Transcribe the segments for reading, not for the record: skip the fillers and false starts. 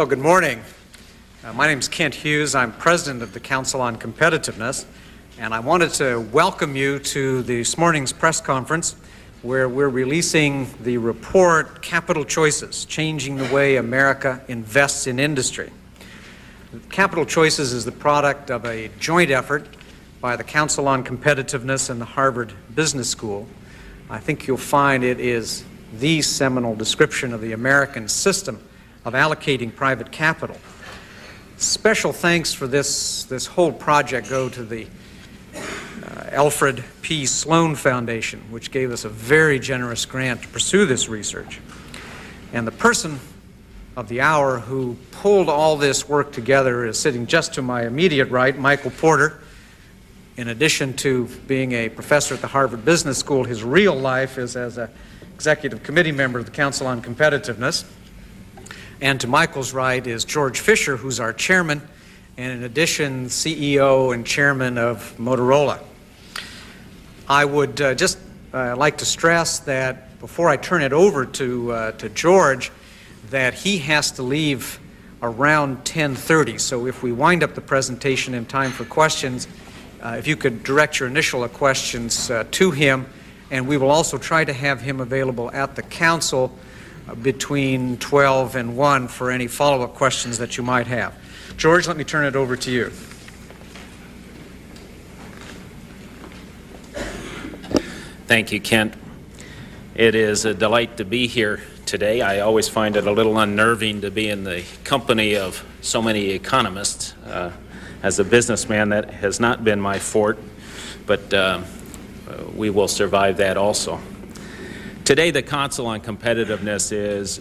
Oh, good morning. My name is Kent Hughes. I'm president of the Council on Competitiveness, and I wanted to welcome you to this morning's press conference where we're releasing the report, Capital Choices, Changing the Way America Invests in Industry. Capital Choices is the product of a joint effort by the Council on Competitiveness and the Harvard Business School. I think you'll find it is the seminal description of the American system of allocating private capital. Special thanks for this whole project go to the Alfred P. Sloan Foundation, which gave us a very generous grant to pursue this research. And the person of the hour who pulled all this work together is sitting just to my immediate right, Michael Porter. In addition to being a professor at the Harvard Business School, his real life is as an executive committee member of the Council on Competitiveness. And to Michael's right is George Fisher, who's our chairman, and in addition, CEO and chairman of Motorola. I would just like to stress that before I turn it over to George, that he has to leave around 10:30. So if we wind up the presentation in time for questions, if you could direct your initial questions to him, and we will also try to have him available at the council between 12 and 1 for any follow-up questions that you might have. George, let me turn it over to you. Thank you, Kent. It is a delight to be here today. I always find it a little unnerving to be in the company of so many economists. As a businessman, that has not been my forte, but we will survive that also. Today, the Council on Competitiveness is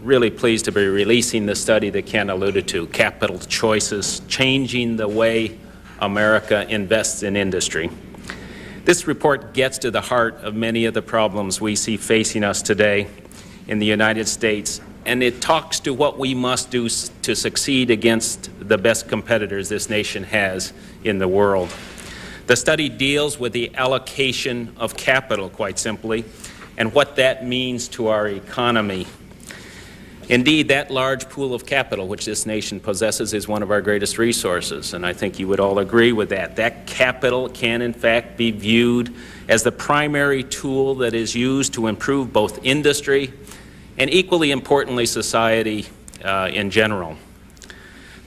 really pleased to be releasing the study that Ken alluded to, Capital Choices, Changing the Way America Invests in Industry. This report gets to the heart of many of the problems we see facing us today in the United States, and it talks to what we must do to succeed against the best competitors this nation has in the world. The study deals with the allocation of capital, quite simply, and what that means to our economy. Indeed, that large pool of capital which this nation possesses is one of our greatest resources, and I think you would all agree with that. That capital can, in fact, be viewed as the primary tool that is used to improve both industry and, equally importantly, society in general.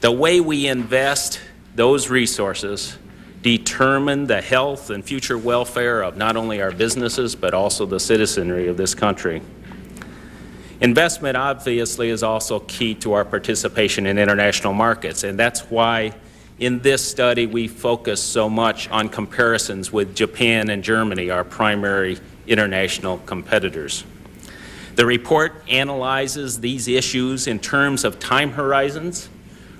The way we invest those resources determine the health and future welfare of not only our businesses, but also the citizenry of this country. Investment, obviously, is also key to our participation in international markets, and that's why in this study we focus so much on comparisons with Japan and Germany, our primary international competitors. The report analyzes these issues in terms of time horizons,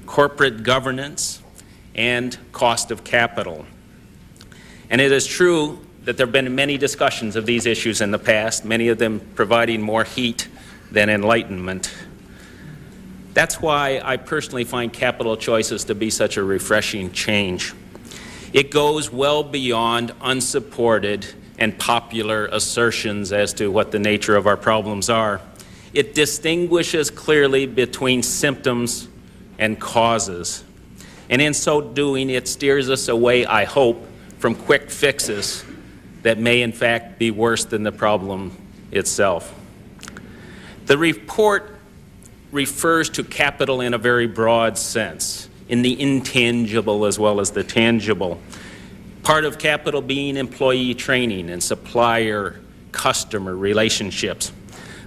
corporate governance, and cost of capital. And it is true that there have been many discussions of these issues in the past, many of them providing more heat than enlightenment. That's why I personally find Capital Choices to be such a refreshing change. It goes well beyond unsupported and popular assertions as to what the nature of our problems are. It distinguishes clearly between symptoms and causes. And in so doing, it steers us away, I hope, from quick fixes that may in fact be worse than the problem itself. The report refers to capital in a very broad sense, in the intangible as well as the tangible. Part of capital being employee training and supplier-customer relationships.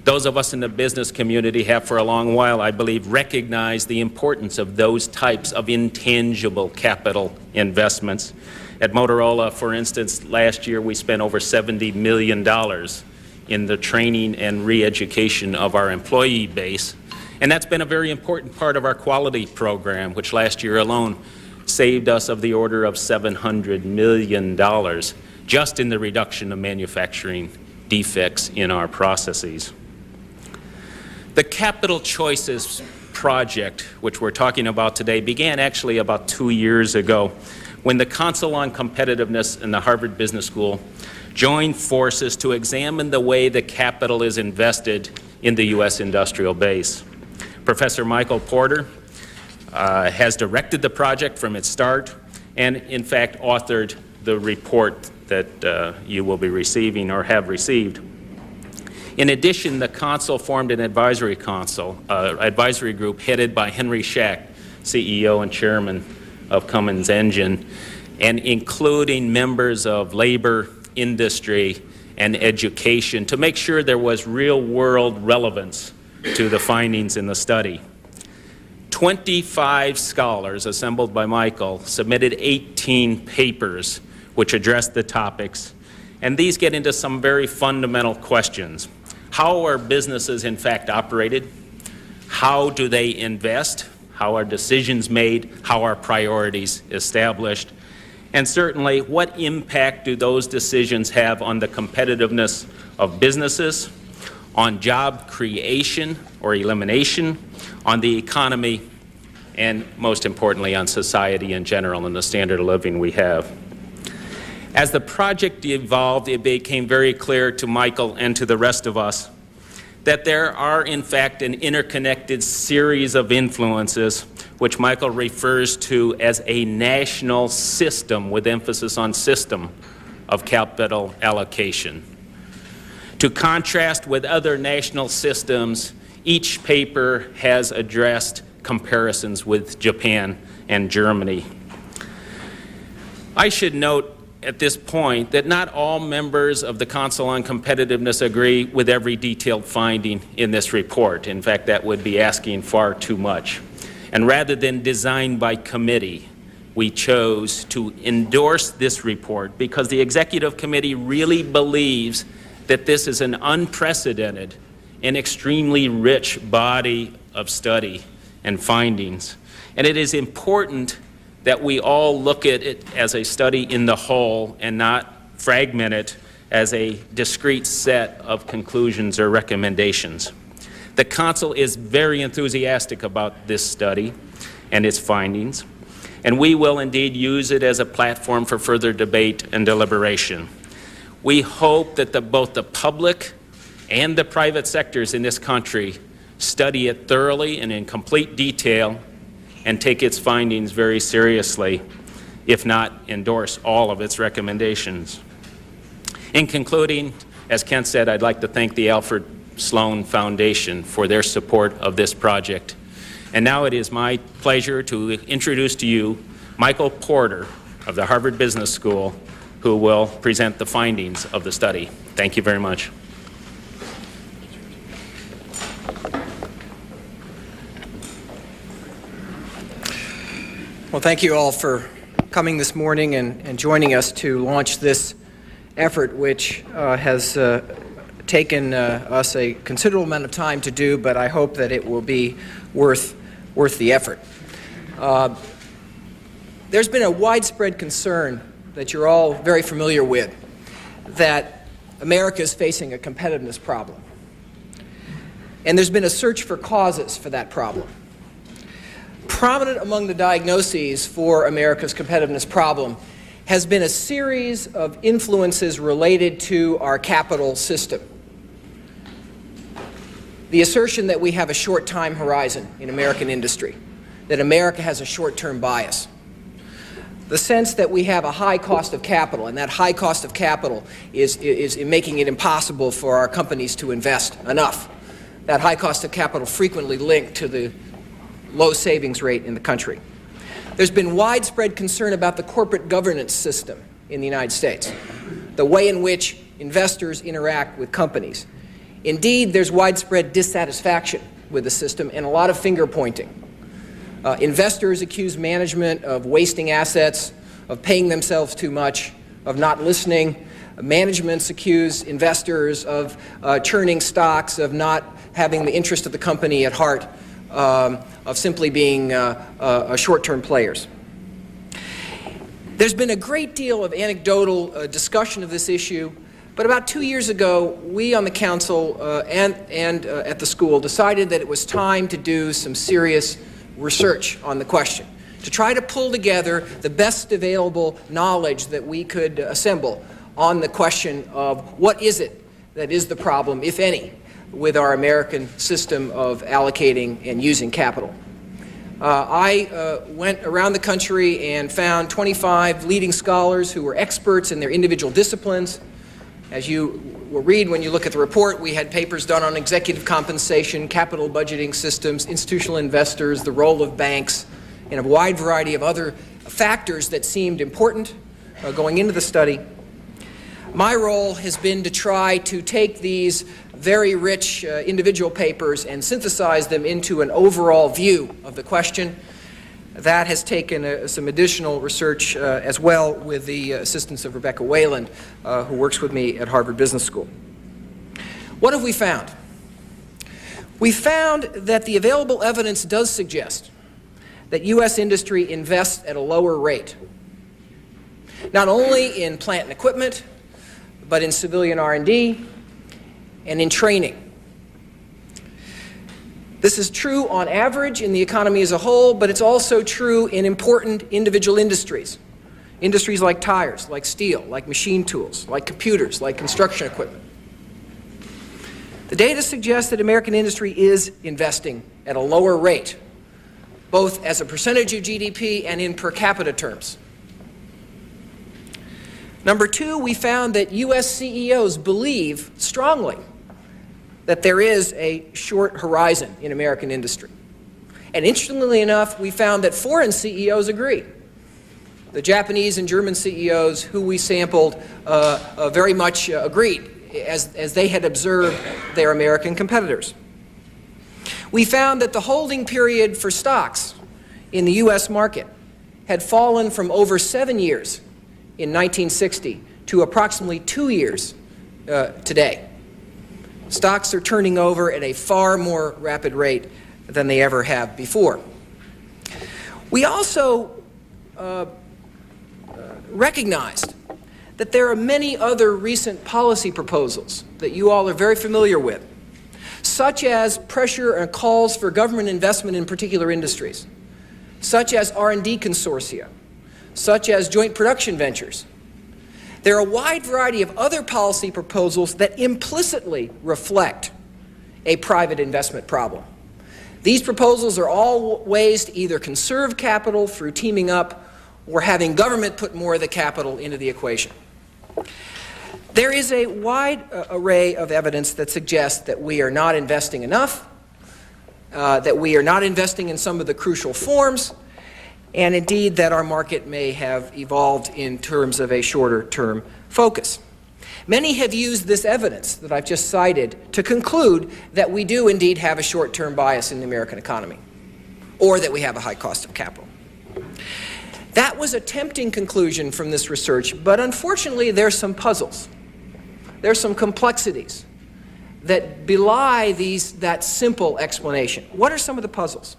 Those of us in the business community have for a long while, I believe, recognized the importance of those types of intangible capital investments. At Motorola, for instance, last year we spent over $70 million in the training and re-education of our employee base. And that's been a very important part of our quality program, which last year alone saved us of the order of $700 million just in the reduction of manufacturing defects in our processes. The Capital Choices project, which we're talking about today, began actually about 2 years ago when the Council on Competitiveness and the Harvard Business School joined forces to examine the way the capital is invested in the U.S. industrial base. Professor Michael Porter has directed the project from its start and, in fact, authored the report that you will be receiving or have received. In addition, the council formed an advisory group headed by Henry Schacht, CEO and chairman of Cummins Engine, and including members of labor, industry, and education to make sure there was real-world relevance to the findings in the study. 25 scholars assembled by Michael submitted 18 papers which addressed the topics, and these get into some very fundamental questions. How are businesses in fact operated? How do they invest? How are decisions made? How are priorities established? And certainly, what impact do those decisions have on the competitiveness of businesses, on job creation or elimination, on the economy, and most importantly, on society in general and the standard of living we have? As the project evolved, it became very clear to Michael and to the rest of us that there are, in fact, an interconnected series of influences which Michael refers to as a national system, with emphasis on system, of capital allocation. To contrast with other national systems, each paper has addressed comparisons with Japan and Germany. I should note at this point that not all members of the Council on Competitiveness agree with every detailed finding in this report. In fact, that would be asking far too much. And rather than design by committee, we chose to endorse this report because the Executive Committee really believes that this is an unprecedented and extremely rich body of study and findings. And it is important that we all look at it as a study in the whole and not fragment it as a discrete set of conclusions or recommendations. The Council is very enthusiastic about this study and its findings, and we will indeed use it as a platform for further debate and deliberation. We hope that both the public and the private sectors in this country study it thoroughly and in complete detail and take its findings very seriously, if not endorse all of its recommendations. In concluding, as Kent said, I'd like to thank the Alfred Sloan Foundation for their support of this project. And now it is my pleasure to introduce to you Michael Porter of the Harvard Business School, who will present the findings of the study. Thank you very much. Well, thank you all for coming this morning and joining us to launch this effort, which has taken us a considerable amount of time to do, but I hope that it will be worth the effort. There's been a widespread concern that you're all very familiar with, that America is facing a competitiveness problem. And there's been a search for causes for that problem. Prominent among the diagnoses for America's competitiveness problem has been a series of influences related to our capital system. The assertion that we have a short time horizon in American industry, that America has a short-term bias. The sense that we have a high cost of capital, and that high cost of capital is making it impossible for our companies to invest enough. That high cost of capital frequently linked to the low savings rate in the country. There's been widespread concern about the corporate governance system in the United States, the way in which investors interact with companies. Indeed, there's widespread dissatisfaction with the system and a lot of finger pointing. Investors accuse management of wasting assets, of paying themselves too much, of not listening. Managements accuse investors of churning stocks, of not having the interest of the company at heart, of simply being short-term players. There's been a great deal of anecdotal discussion of this issue, but about 2 years ago, we on the Council and at the school decided that it was time to do some serious research on the question, to try to pull together the best available knowledge that we could assemble on the question of what is it that is the problem, if any, with our American system of allocating and using capital. I went around the country and found 25 leading scholars who were experts in their individual disciplines. As you will read when you look at the report, we had papers done on executive compensation, capital budgeting systems, institutional investors, the role of banks, and a wide variety of other factors that seemed important going into the study. My role has been to try to take these very rich individual papers and synthesize them into an overall view of the question. That has taken some additional research as well with the assistance of Rebecca Wayland, who works with me at Harvard Business School. What have we found? We found that the available evidence does suggest that U.S. industry invests at a lower rate, not only in plant and equipment, but in civilian R&D and in training. This is true on average in the economy as a whole, but it's also true in important individual industries. Industries like tires, like steel, like machine tools, like computers, like construction equipment. The data suggests that American industry is investing at a lower rate, both as a percentage of GDP and in per capita terms. Number two, we found that U.S. CEOs believe strongly that there is a short horizon in American industry. And interestingly enough, we found that foreign CEOs agree. The Japanese and German CEOs who we sampled very much agreed as they had observed their American competitors. We found that the holding period for stocks in the U.S. market had fallen from over 7 years in 1960 to approximately 2 years today. Stocks are turning over at a far more rapid rate than they ever have before. We also recognized that there are many other recent policy proposals that you all are very familiar with, such as pressure and calls for government investment in particular industries, such as R&D consortia, such as joint production ventures. There are a wide variety of other policy proposals that implicitly reflect a private investment problem. These proposals are all ways to either conserve capital through teaming up or having government put more of the capital into the equation. There is a wide array of evidence that suggests that we are not investing enough, that we are not investing in some of the crucial forms, and indeed that our market may have evolved in terms of a shorter-term focus. Many have used this evidence that I've just cited to conclude that we do indeed have a short-term bias in the American economy, or that we have a high cost of capital. That was a tempting conclusion from this research, but unfortunately there's some puzzles. There's some complexities that belie that simple explanation. What are some of the puzzles?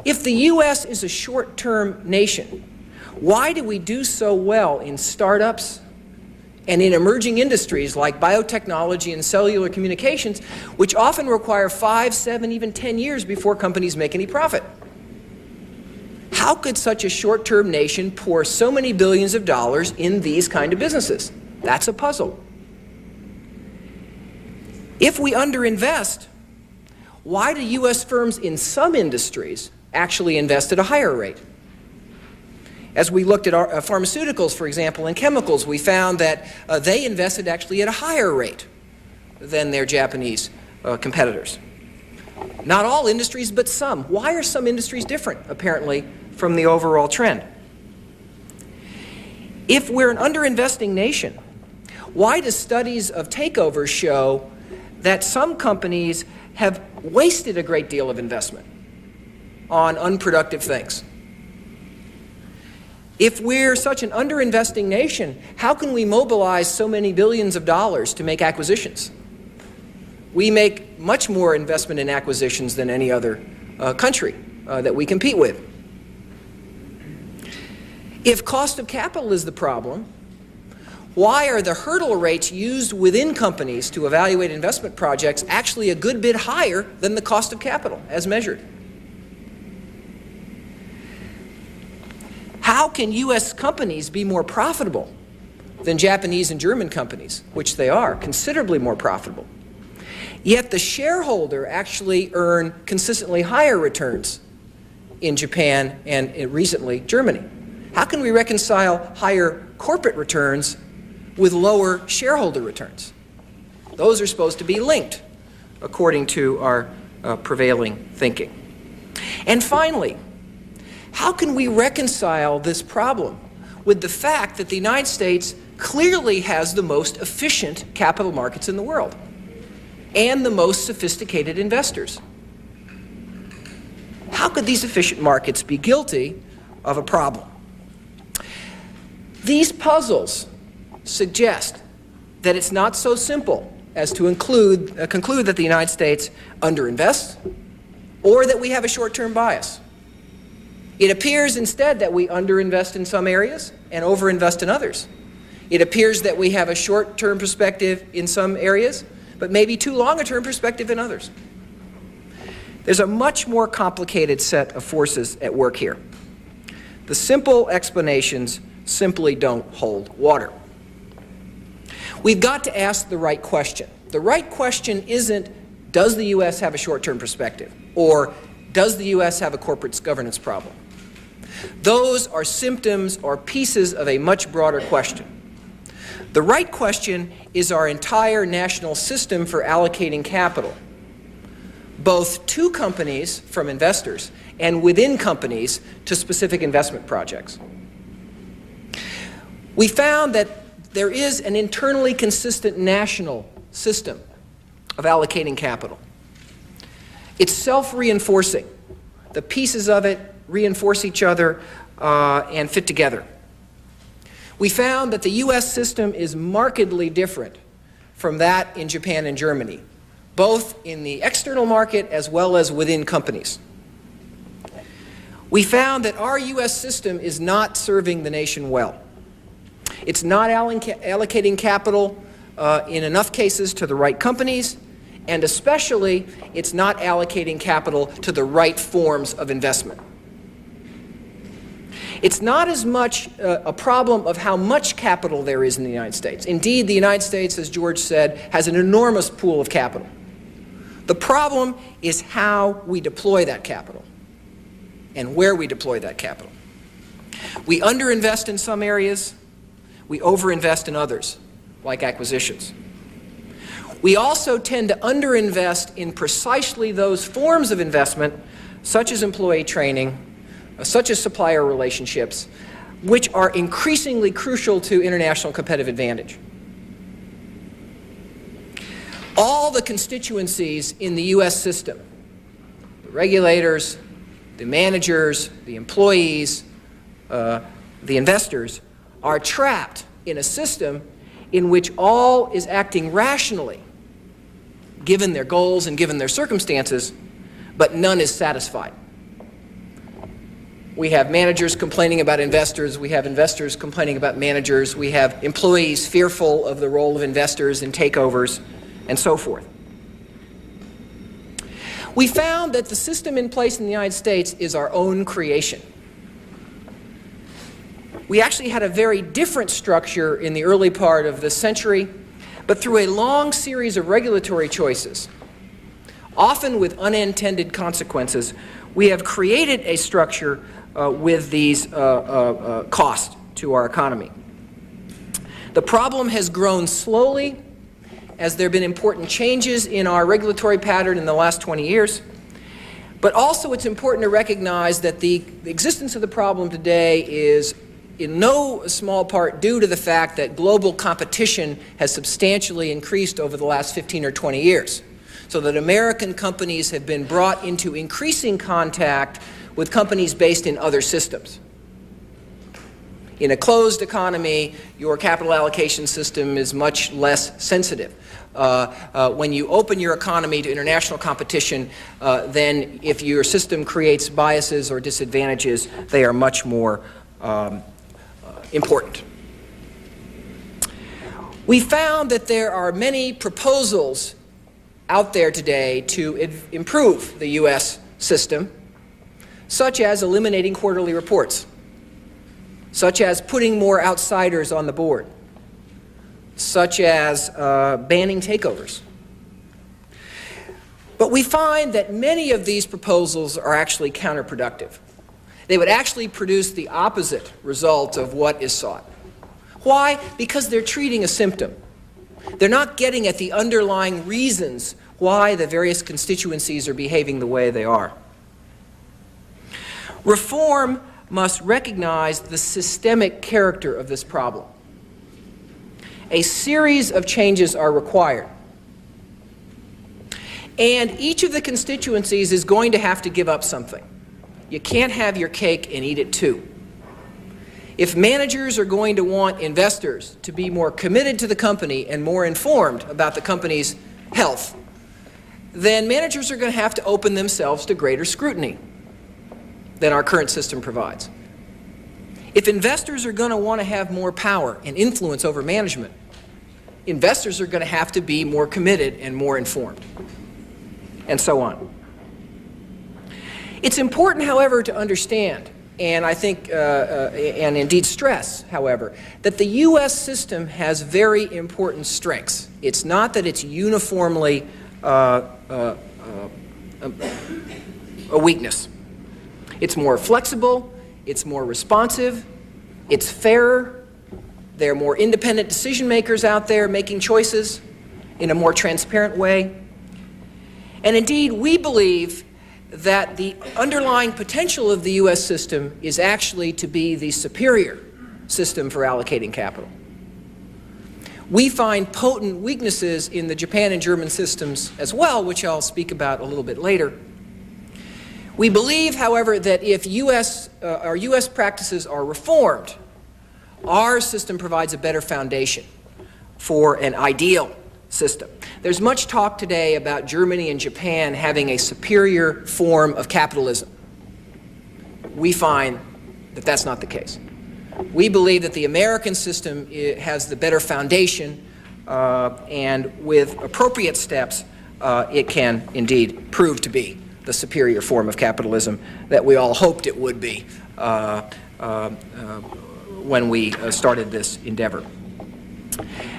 If the U.S. is a short-term nation, why do we do so well in startups and in emerging industries like biotechnology and cellular communications, which often require 5, 7, even 10 years before companies make any profit? How could such a short-term nation pour so many billions of dollars in these kind of businesses? That's a puzzle. If we underinvest, why do U.S. firms in some industries actually invest at a higher rate? As we looked at our pharmaceuticals, for example, and chemicals, we found that they invested actually at a higher rate than their Japanese competitors. Not all industries, but some. Why are some industries different, apparently, from the overall trend? If we're an underinvesting nation, why do studies of takeovers show that some companies have wasted a great deal of investment on unproductive things? If we're such an underinvesting nation, how can we mobilize so many billions of dollars to make acquisitions? We make much more investment in acquisitions than any other country that we compete with. If cost of capital is the problem, why are the hurdle rates used within companies to evaluate investment projects actually a good bit higher than the cost of capital as measured? How can U.S. companies be more profitable than Japanese and German companies, which they are, considerably more profitable, Yet the shareholder actually earned consistently higher returns in Japan and recently Germany. How can we reconcile higher corporate returns with lower shareholder returns? Those are supposed to be linked, according to our prevailing thinking. And finally, how can we reconcile this problem with the fact that the United States clearly has the most efficient capital markets in the world and the most sophisticated investors? How could these efficient markets be guilty of a problem? These puzzles suggest that it's not so simple as to conclude that the United States underinvests or that we have a short-term bias. It appears instead that we underinvest in some areas and overinvest in others. It appears that we have a short-term perspective in some areas, but maybe too long a term perspective in others. There's a much more complicated set of forces at work here. The simple explanations simply don't hold water. We've got to ask the right question. The right question isn't, does the U.S. have a short-term perspective? Or does the U.S. have a corporate governance problem? Those are symptoms or pieces of a much broader question. The right question is our entire national system for allocating capital, both to companies from investors and within companies to specific investment projects. We found that there is an internally consistent national system of allocating capital. It's self-reinforcing. The pieces of it reinforce each other and fit together. We found that the U.S. system is markedly different from that in Japan and Germany, both in the external market as well as within companies. We found that our U.S. system is not serving the nation well. It's not allocating capital in enough cases to the right companies, and especially it's not allocating capital to the right forms of investment. It's not as much a problem of how much capital there is in the United States. Indeed, the United States, as George said, has an enormous pool of capital. The problem is how we deploy that capital and where we deploy that capital. We underinvest in some areas. We overinvest in others, like acquisitions. We also tend to underinvest in precisely those forms of investment, such as employee training, such as supplier relationships, which are increasingly crucial to international competitive advantage. All the constituencies in the U.S. system, the regulators, the managers, the employees, the investors, are trapped in a system in which all is acting rationally, given their goals and given their circumstances, but none is satisfied. We have managers complaining about investors. We have investors complaining about managers. We have employees fearful of the role of investors in takeovers, and so forth. We found that the system in place in the United States is our own creation. We actually had a very different structure in the early part of this century, but through a long series of regulatory choices, often with unintended consequences, we have created a structure with these costs to our economy. The problem has grown slowly as there have been important changes in our regulatory pattern in the last 20 years. But also it's important to recognize that the existence of the problem today is in no small part due to the fact that global competition has substantially increased over the last 15 or 20 years, so that American companies have been brought into increasing contact with companies based in other systems. In a closed economy, your capital allocation system is much less sensitive. When you open your economy to international competition, then if your system creates biases or disadvantages, they are much more important. We found that there are many proposals out there today to improve the U.S. system, such as eliminating quarterly reports, such as putting more outsiders on the board, such as banning takeovers. But we find that many of these proposals are actually counterproductive. They would actually produce the opposite result of what is sought. Why? Because they're treating a symptom. They're not getting at the underlying reasons why the various constituencies are behaving the way they are. Reform must recognize the systemic character of this problem. A series of changes are required. And each of the constituencies is going to have to give up something. You can't have your cake and eat it too. If managers are going to want investors to be more committed to the company and more informed about the company's health, then managers are going to have to open themselves to greater scrutiny than our current system provides. If investors are going to want to have more power and influence over management, investors are going to have to be more committed and more informed, and so on. It's important, however, to understand, and I think, and indeed stress, however, that the U.S. system has very important strengths. It's not that it's uniformly a weakness. It's more flexible, it's more responsive, it's fairer, there are more independent decision makers out there making choices in a more transparent way. And indeed, we believe that the underlying potential of the U.S. system is actually to be the superior system for allocating capital. We find potent weaknesses in the Japan and German systems as well, which I'll speak about a little bit later. We believe, however, that if our U.S. practices are reformed, our system provides a better foundation for an ideal system. There's much talk today about Germany and Japan having a superior form of capitalism. We find that that's not the case. We believe that the American system has the better foundation, and with appropriate steps, it can indeed prove to be the superior form of capitalism that we all hoped it would be when we started this endeavor.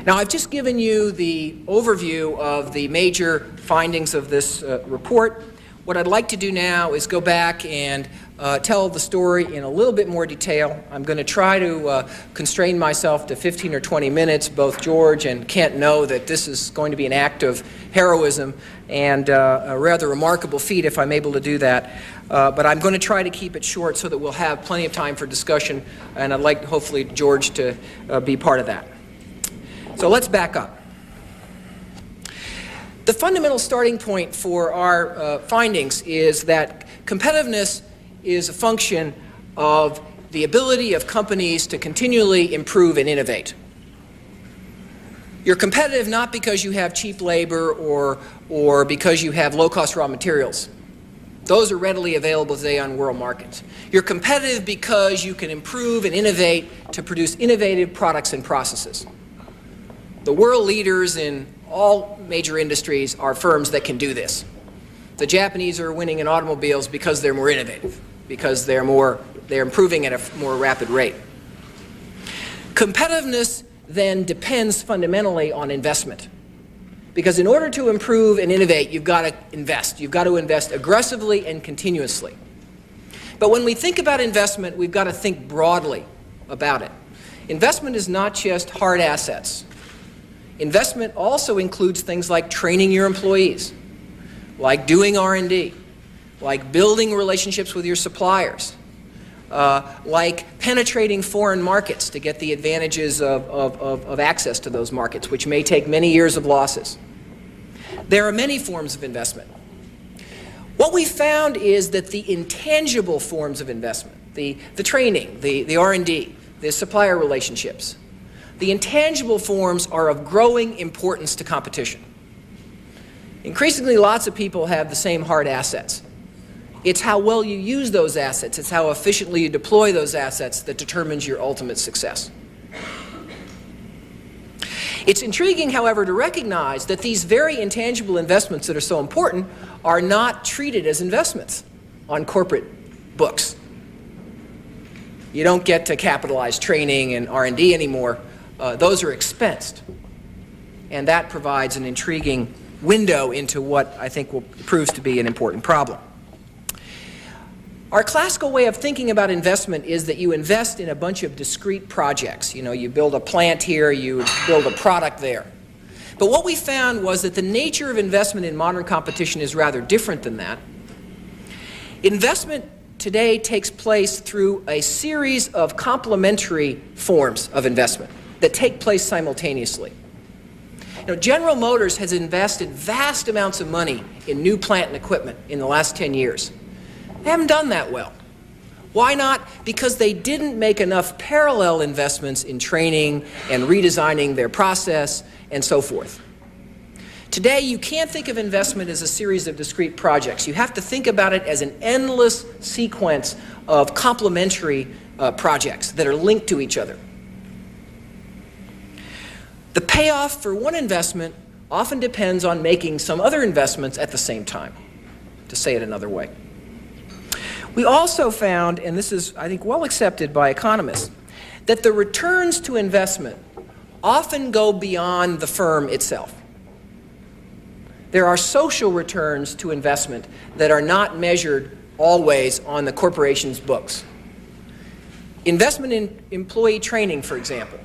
Now, I've just given you the overview of the major findings of this report. What I'd like to do now is go back and tell the story in a little bit more detail. I'm going to try to constrain myself to 15 or 20 minutes. Both George and Kent know that this is going to be an act of heroism and a rather remarkable feat if I'm able to do that. But I'm going to try to keep it short so that we'll have plenty of time for discussion, and I'd like, hopefully, George to be part of that. So let's back up. The fundamental starting point for our findings is that competitiveness is a function of the ability of companies to continually improve and innovate. You're competitive not because you have cheap labor or because you have low-cost raw materials. Those are readily available today on world markets. You're competitive because you can improve and innovate to produce innovative products and processes. The world leaders in all major industries are firms that can do this. The Japanese are winning in automobiles because they're more innovative, because they're improving at a more rapid rate. Competitiveness then depends fundamentally on investment. Because in order to improve and innovate, you've got to invest. You've got to invest aggressively and continuously. But when we think about investment, we've got to think broadly about it. Investment is not just hard assets. Investment also includes things like training your employees, like doing R&D, like building relationships with your suppliers, like penetrating foreign markets to get the advantages of access to those markets, which may take many years of losses. There are many forms of investment. What we found is that the intangible forms of investment, the training, the R&D, the supplier relationships, the intangible forms are of growing importance to competition. Increasingly, lots of people have the same hard assets. It's how well you use those assets, it's how efficiently you deploy those assets that determines your ultimate success. It's intriguing, however, to recognize that these very intangible investments that are so important are not treated as investments on corporate books. You don't get to capitalize training and R&D anymore. Those are expensed. And that provides an intriguing window into what I think will prove to be an important problem. Our classical way of thinking about investment is that you invest in a bunch of discrete projects. You know, you build a plant here, you build a product there. But what we found was that the nature of investment in modern competition is rather different than that. Investment today takes place through a series of complementary forms of investment that take place simultaneously. You know, General Motors has invested vast amounts of money in new plant and equipment in the last 10 years. They haven't done that well. Why not? Because they didn't make enough parallel investments in training and redesigning their process and so forth. Today, you can't think of investment as a series of discrete projects. You have to think about it as an endless sequence of complementary projects that are linked to each other. The payoff for one investment often depends on making some other investments at the same time, to say it another way. We also found, and this is, I think, well accepted by economists, that the returns to investment often go beyond the firm itself. There are social returns to investment that are not measured always on the corporation's books. Investment in employee training, for example,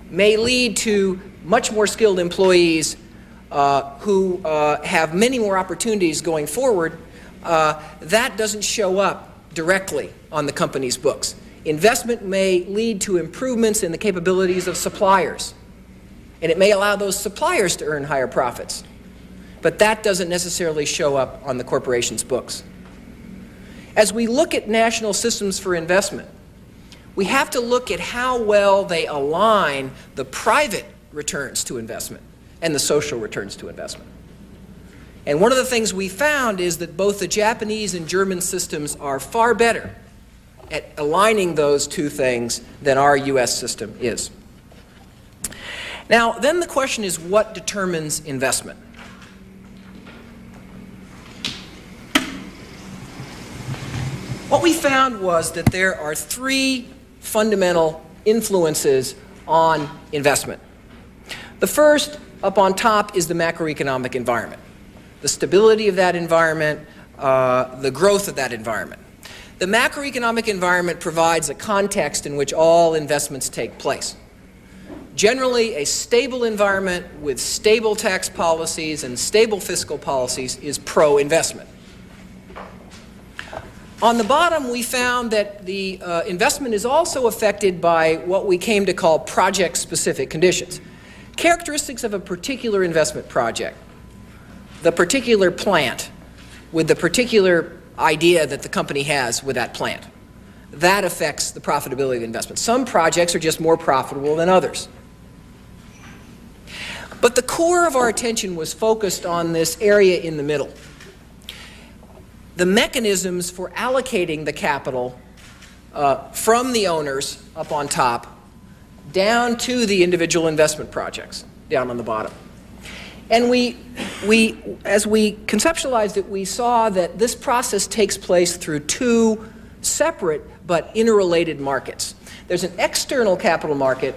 may lead to much more skilled employees who have many more opportunities going forward. That doesn't show up directly on the company's books. Investment may lead to improvements in the capabilities of suppliers, and it may allow those suppliers to earn higher profits. But that doesn't necessarily show up on the corporation's books. As we look at national systems for investment, we have to look at how well they align the private returns to investment and the social returns to investment. And one of the things we found is that both the Japanese and German systems are far better at aligning those two things than our U.S. system is. Now, then the question is, what determines investment? What we found was that there are three fundamental influences on investment. The first, up on top, is the macroeconomic environment. The stability of that environment, the growth of that environment. The macroeconomic environment provides a context in which all investments take place. Generally, a stable environment with stable tax policies and stable fiscal policies is pro-investment. On the bottom, we found that the investment is also affected by what we came to call project-specific conditions. Characteristics of a particular investment project, the particular plant with the particular idea that the company has with that plant. That affects the profitability of the investment. Some projects are just more profitable than others. But the core of our attention was focused on this area in the middle. The mechanisms for allocating the capital from the owners up on top down to the individual investment projects down on the bottom. And as we conceptualized it, we saw that this process takes place through two separate but interrelated markets. There's an external capital market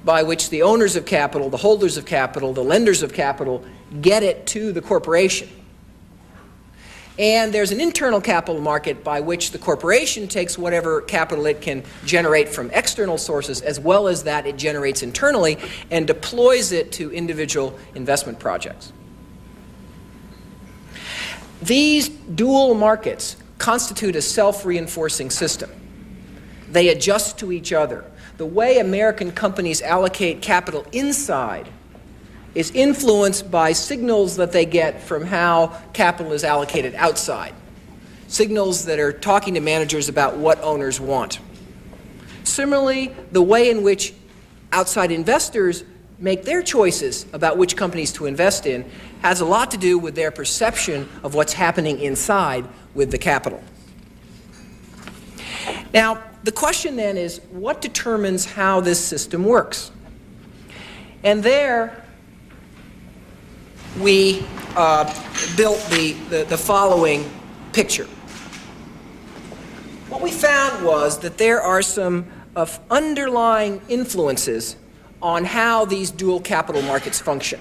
by which the owners of capital, the holders of capital, the lenders of capital get it to the corporation. And there's an internal capital market by which the corporation takes whatever capital it can generate from external sources, as well as that it generates internally, and deploys it to individual investment projects. These dual markets constitute a self-reinforcing system. They adjust to each other. The way American companies allocate capital inside is influenced by signals that they get from how capital is allocated outside. Signals that are talking to managers about what owners want. Similarly, the way in which outside investors make their choices about which companies to invest in has a lot to do with their perception of what's happening inside with the capital. Now, the question then is, what determines how this system works? And there, we built the following picture. What we found was that there are some underlying influences on how these dual capital markets function.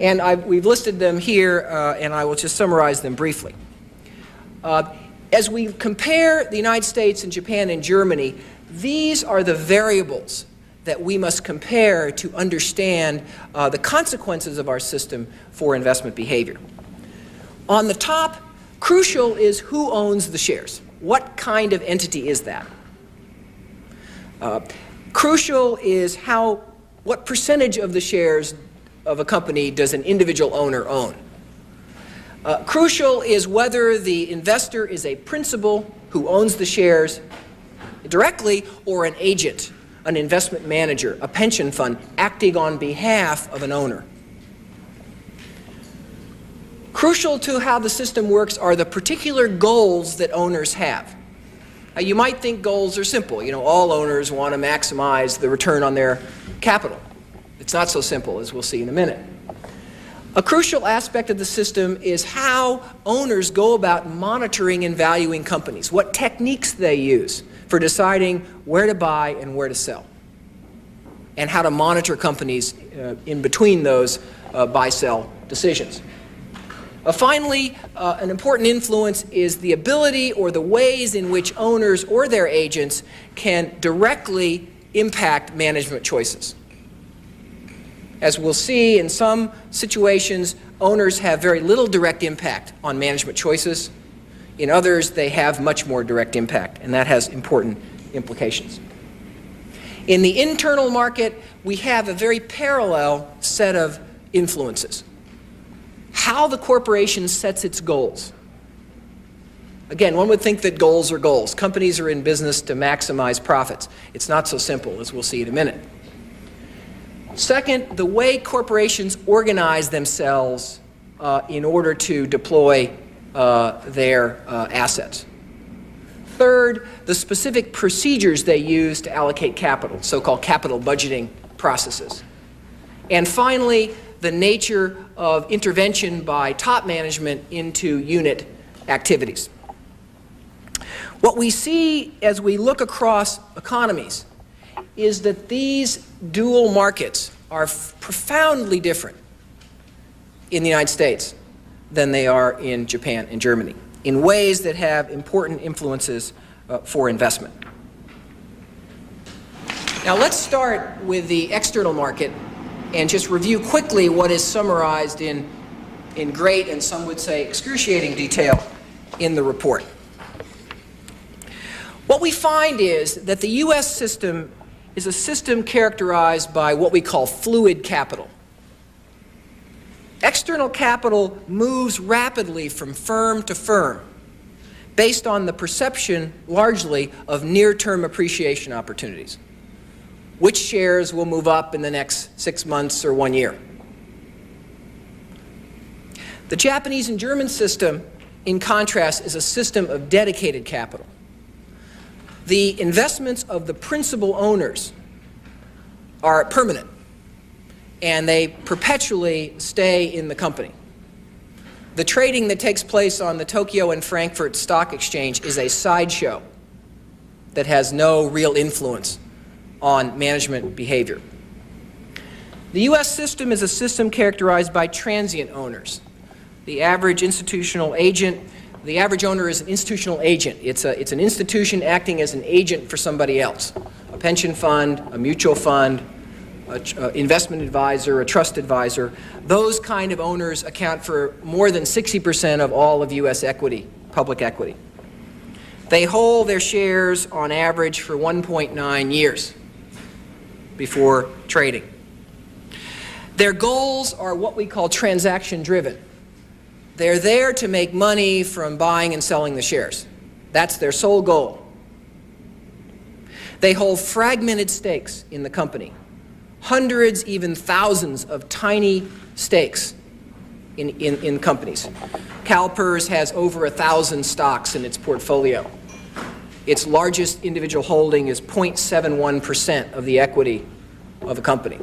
And we've listed them here, and I will just summarize them briefly. As we compare the United States and Japan and Germany, these are the variables that we must compare to understand the consequences of our system for investment behavior. On the top, crucial is who owns the shares. What kind of entity is that? Crucial is what percentage of the shares of a company does an individual owner own. Crucial is whether the investor is a principal who owns the shares directly or an agent, an investment manager, a pension fund acting on behalf of an owner. Crucial to how the system works are the particular goals that owners have. You might think goals are simple. You know, all owners want to maximize the return on their capital. It's not so simple, as we'll see in a minute. A crucial aspect of the system is how owners go about monitoring and valuing companies, what techniques they use for deciding where to buy and where to sell, and how to monitor companies in between those buy-sell decisions. Finally, an important influence is the ability or the ways in which owners or their agents can directly impact management choices. As we'll see, in some situations, owners have very little direct impact on management choices. In others, they have much more direct impact, and that has important implications. In the internal market, we have a very parallel set of influences. How the corporation sets its goals. Again, one would think that goals are goals. Companies are in business to maximize profits. It's not so simple, as we'll see in a minute. Second, the way corporations organize themselves in order to deploy their assets. Third, the specific procedures they use to allocate capital, so-called capital budgeting processes. And finally, the nature of intervention by top management into unit activities. What we see as we look across economies is that these dual markets are profoundly different in the United States than they are in Japan and Germany, in ways that have important influences for investment. Now let's start with the external market and just review quickly what is summarized in great, and some would say excruciating detail in the report. What we find is that the U.S. system is a system characterized by what we call fluid capital. External capital moves rapidly from firm to firm based on the perception, largely, of near-term appreciation opportunities. Which shares will move up in the next 6 months or 1 year? The Japanese and German system, in contrast, is a system of dedicated capital. The investments of the principal owners are permanent, and they perpetually stay in the company. The trading that takes place on the Tokyo and Frankfurt Stock Exchange is a sideshow that has no real influence on management behavior. The U.S. system is a system characterized by transient owners. The average institutional agent, the average owner is an institutional agent. It's an institution acting as an agent for somebody else. A pension fund, a mutual fund, an investment advisor, a trust advisor. Those kind of owners account for more than 60% of all of U.S. equity, public equity. They hold their shares on average for 1.9 years before trading. Their goals are what we call transaction-driven. They're there to make money from buying and selling the shares. That's their sole goal. They hold fragmented stakes in the company. Hundreds, even thousands of tiny stakes in companies. CalPERS has over 1,000 stocks in its portfolio. Its largest individual holding is 0.71% of the equity of a company.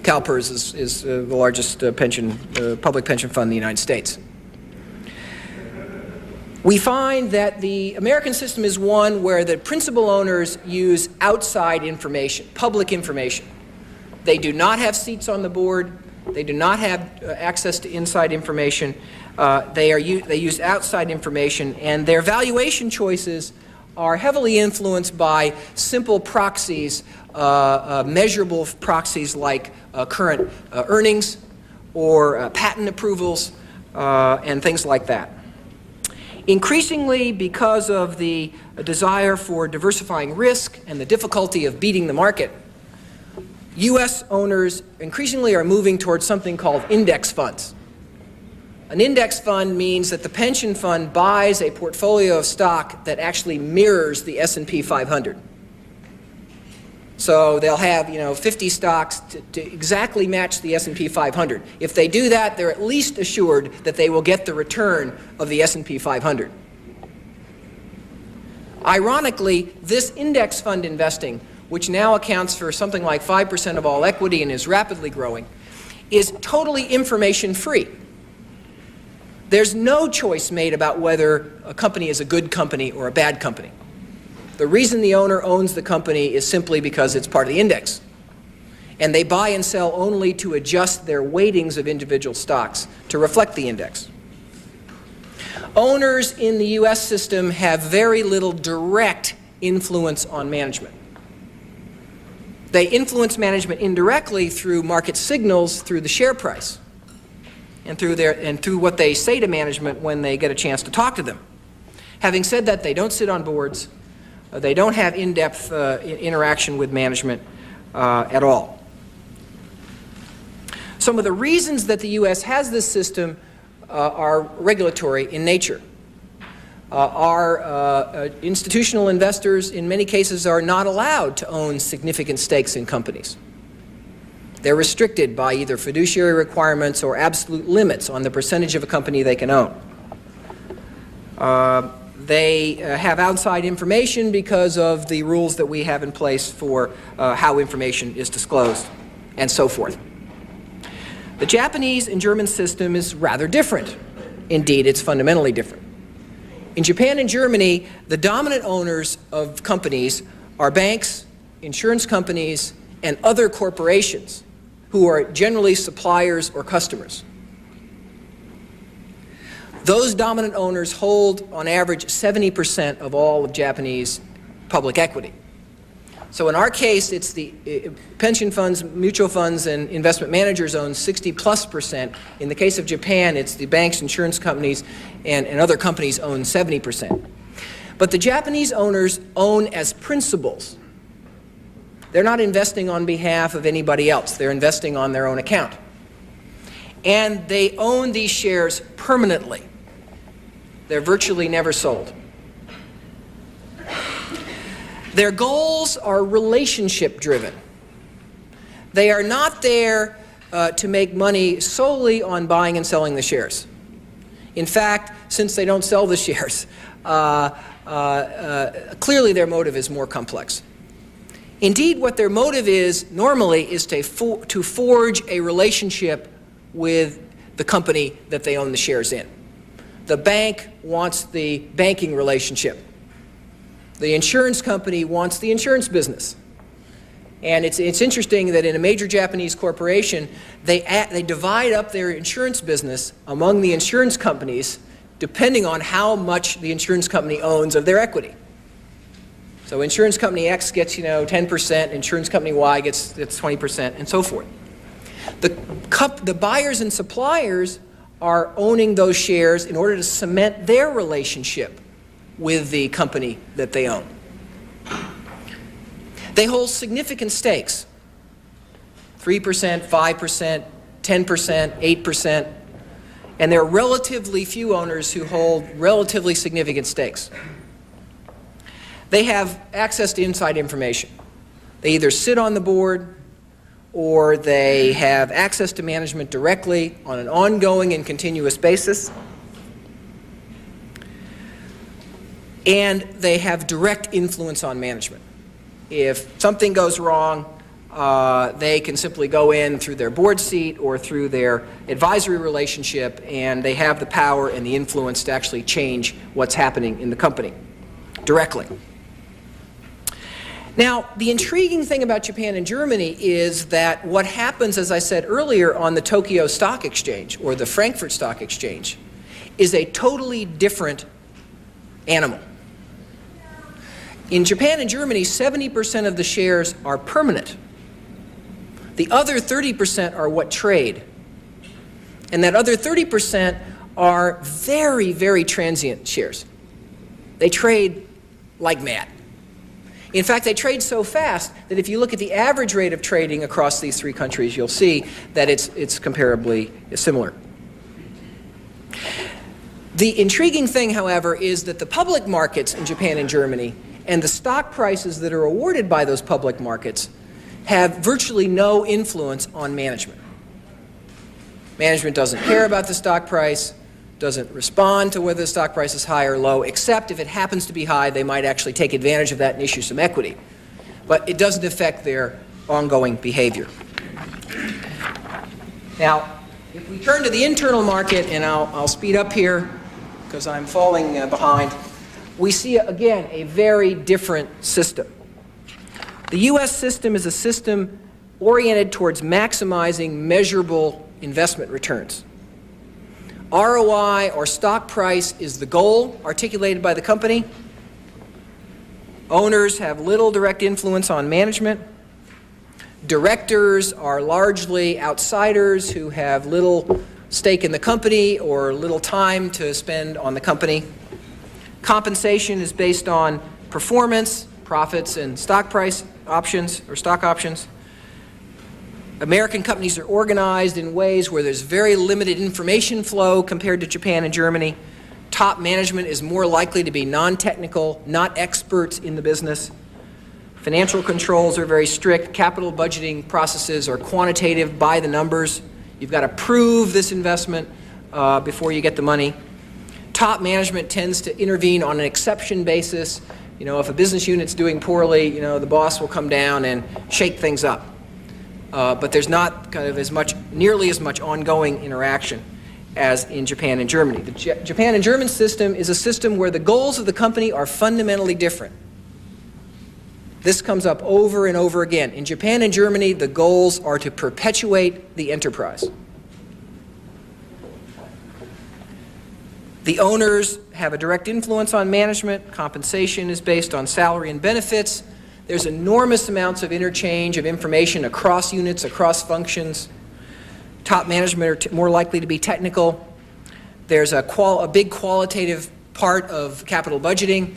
CalPERS is the largest public pension fund in the United States. We find that the American system is one where the principal owners use outside information, public information. They do not have seats on the board. They do not have access to inside information. They use outside information, and their valuation choices are heavily influenced by simple proxies, measurable proxies like current earnings or patent approvals and things like that. Increasingly, because of the desire for diversifying risk and the difficulty of beating the market, U.S. owners increasingly are moving towards something called index funds. An index fund means that the pension fund buys a portfolio of stock that actually mirrors the S&P 500. So they'll have, 50 stocks to exactly match the S&P 500. If they do that, they're at least assured that they will get the return of the S&P 500. Ironically, this index fund investing, which now accounts for something like 5% of all equity and is rapidly growing, is totally information-free. There's no choice made about whether a company is a good company or a bad company. The reason the owner owns the company is simply because it's part of the index. And they buy and sell only to adjust their weightings of individual stocks to reflect the index. Owners in the U.S. system have very little direct influence on management. They influence management indirectly through market signals, through the share price, and through what they say to management when they get a chance to talk to them. Having said that, they don't sit on boards. They don't have in-depth interaction with management at all. Some of the reasons that the U.S. has this system are regulatory in nature. Our institutional investors, in many cases, are not allowed to own significant stakes in companies. They're restricted by either fiduciary requirements or absolute limits on the percentage of a company they can own. They have outside information because of the rules that we have in place for how information is disclosed, and so forth. The Japanese and German system is rather different. Indeed, it's fundamentally different. In Japan and Germany, the dominant owners of companies are banks, insurance companies, and other corporations who are generally suppliers or customers. Those dominant owners hold, on average, 70% of all of Japanese public equity. So in our case, it's the pension funds, mutual funds, and investment managers own 60+%. In the case of Japan, it's the banks, insurance companies, and other companies own 70%. But the Japanese owners own as principals. They're not investing on behalf of anybody else. They're investing on their own account. And they own these shares permanently. They're virtually never sold. Their goals are relationship-driven. They are not there to make money solely on buying and selling the shares. In fact, since they don't sell the shares, clearly their motive is more complex. Indeed, what their motive is normally is to forge a relationship with the company that they own the shares in. The bank wants the banking relationship. The insurance company wants the insurance business. And it's interesting that in a major Japanese corporation, they divide up their insurance business among the insurance companies depending on how much the insurance company owns of their equity. So insurance company X gets, 10%, insurance company Y gets 20%, and so forth. The buyers and suppliers are owning those shares in order to cement their relationship with the company that they own. They hold significant stakes, 3%, 5%, 10%, 8%, and there are relatively few owners who hold relatively significant stakes. They have access to inside information. They either sit on the board or they have access to management directly on an ongoing and continuous basis. And they have direct influence on management. If something goes wrong, they can simply go in through their board seat or through their advisory relationship, and they have the power and the influence to actually change what's happening in the company directly. Now, the intriguing thing about Japan and Germany is that what happens, as I said earlier, on the Tokyo Stock Exchange or the Frankfurt Stock Exchange is a totally different animal. In Japan and Germany, 70% of the shares are permanent. The other 30% are what trade. And that other 30% are very, very transient shares. They trade like mad. In fact, they trade so fast that if you look at the average rate of trading across these three countries, you'll see that it's comparably similar. The intriguing thing, however, is that the public markets in Japan and Germany and the stock prices that are awarded by those public markets have virtually no influence on management. Management doesn't care about the stock price, doesn't respond to whether the stock price is high or low, except if it happens to be high, they might actually take advantage of that and issue some equity. But it doesn't affect their ongoing behavior. Now, if we turn to the internal market, and I'll speed up here because I'm falling behind, we see, again, a very different system. The U.S. system is a system oriented towards maximizing measurable investment returns. ROI, or stock price, is the goal articulated by the company. Owners have little direct influence on management. Directors are largely outsiders who have little stake in the company or little time to spend on the company. Compensation is based on performance, profits, and stock price options or stock options. American companies are organized in ways where there's very limited information flow compared to Japan and Germany. Top management is more likely to be non-technical, not experts in the business. Financial controls are very strict. Capital budgeting processes are quantitative, by the numbers. You've got to prove this investment before you get the money. Top management tends to intervene on an exception basis. You know, if a business unit's doing poorly, you know, the boss will come down and shake things up. But there's not kind of nearly as much ongoing interaction as in Japan and Germany. The Japan and German system is a system where the goals of the company are fundamentally different. This comes up over and over again. In Japan and Germany, the goals are to perpetuate the enterprise. The owners have a direct influence on management. Compensation is based on salary and benefits. There's enormous amounts of interchange of information across units, across functions. Top management are more likely to be technical. There's a big qualitative part of capital budgeting.